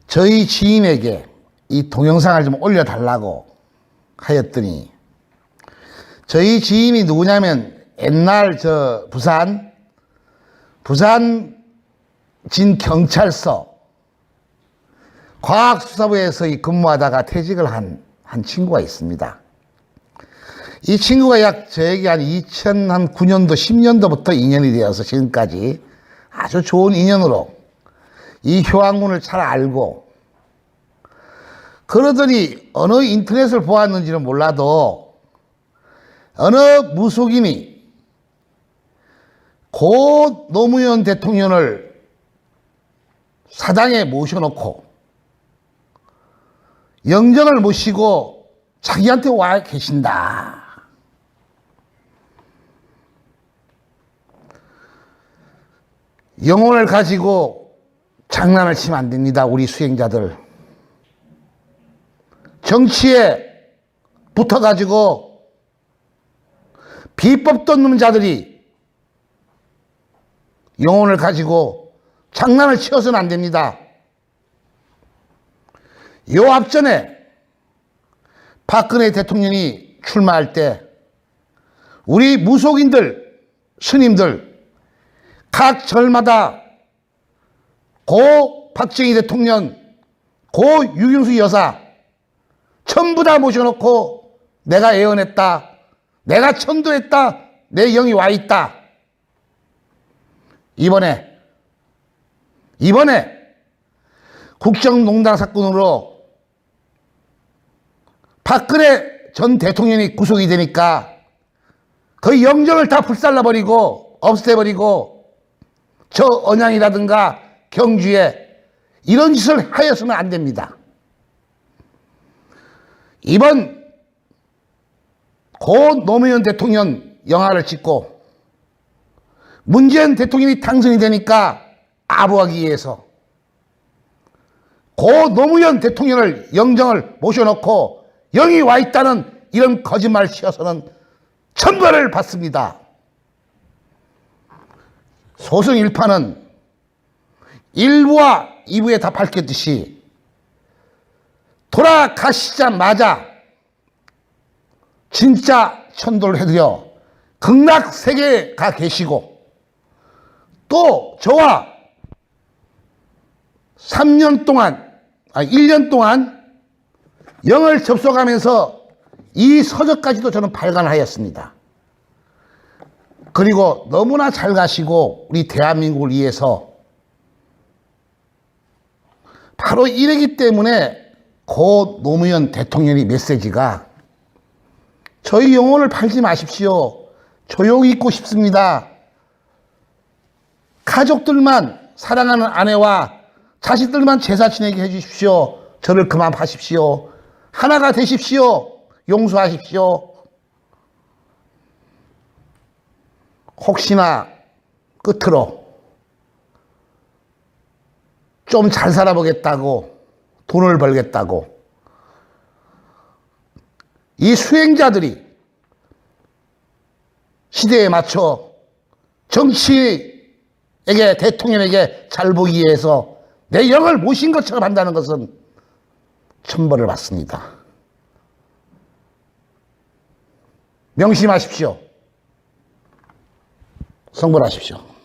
저희 지인에게 이 동영상을 좀 올려달라고 하였더니 저희 지인이 누구냐면 옛날 부산 진경찰서 과학수사부에서 근무하다가 퇴직을 한 친구가 있습니다. 이 친구가 약 저에게 한 2009년도, 10년도부터 인연이 되어서 지금까지 아주 좋은 인연으로 이 효학문을 잘 알고 그러더니 어느 인터넷을 보았는지는 몰라도 어느 무속인이 고 노무현 대통령을 사당에 모셔놓고 영정을 모시고 자기한테 와 계신다. 영혼을 가지고 장난을 치면 안 됩니다. 우리 수행자들. 정치에 붙어가지고 비법 돋는 자들이 영혼을 가지고 장난을 치어서는 안 됩니다. 요 앞전에 박근혜 대통령이 출마할 때 우리 무속인들, 스님들 각 절마다 고 박정희 대통령, 고 유경수 여사 전부 다 모셔놓고 내가 예언했다, 내가 천도했다, 내 영이 와 있다. 이번에 국정농단 사건으로 박근혜 전 대통령이 구속이 되니까 그 영정을 다 불살라버리고 없애버리고 저 언양이라든가 경주에 이런 짓을 하여서는 안 됩니다. 이번 고 노무현 대통령 영화를 찍고 문재인 대통령이 당선이 되니까 아부하기 위해서 고 노무현 대통령을 영정을 모셔놓고 영이 와 있다는 이런 거짓말을 치어서는 천벌을 받습니다. 소승 1파는 1부와 2부에 다 밝혔듯이 돌아가시자마자 진짜 천도를 해드려 극락세계에 가 계시고 또 저와 1년 동안 영을 접속하면서 이 서적까지도 저는 발간하였습니다. 그리고 너무나 잘 가시고 우리 대한민국을 위해서 바로 이러기 때문에 고 노무현 대통령의 메시지가 저희 영혼을 팔지 마십시오. 조용히 있고 싶습니다. 가족들만 사랑하는 아내와 자식들만 제사 지내게 해주십시오. 저를 그만 파십시오. 하나가 되십시오. 용서하십시오. 혹시나 끝으로 좀 잘 살아보겠다고 돈을 벌겠다고 이 수행자들이 시대에 맞춰 정치에게 대통령에게 잘 보기 위해서 내 영을 모신 것처럼 한다는 것은 천벌을 받습니다. 명심하십시오. 성불하십시오.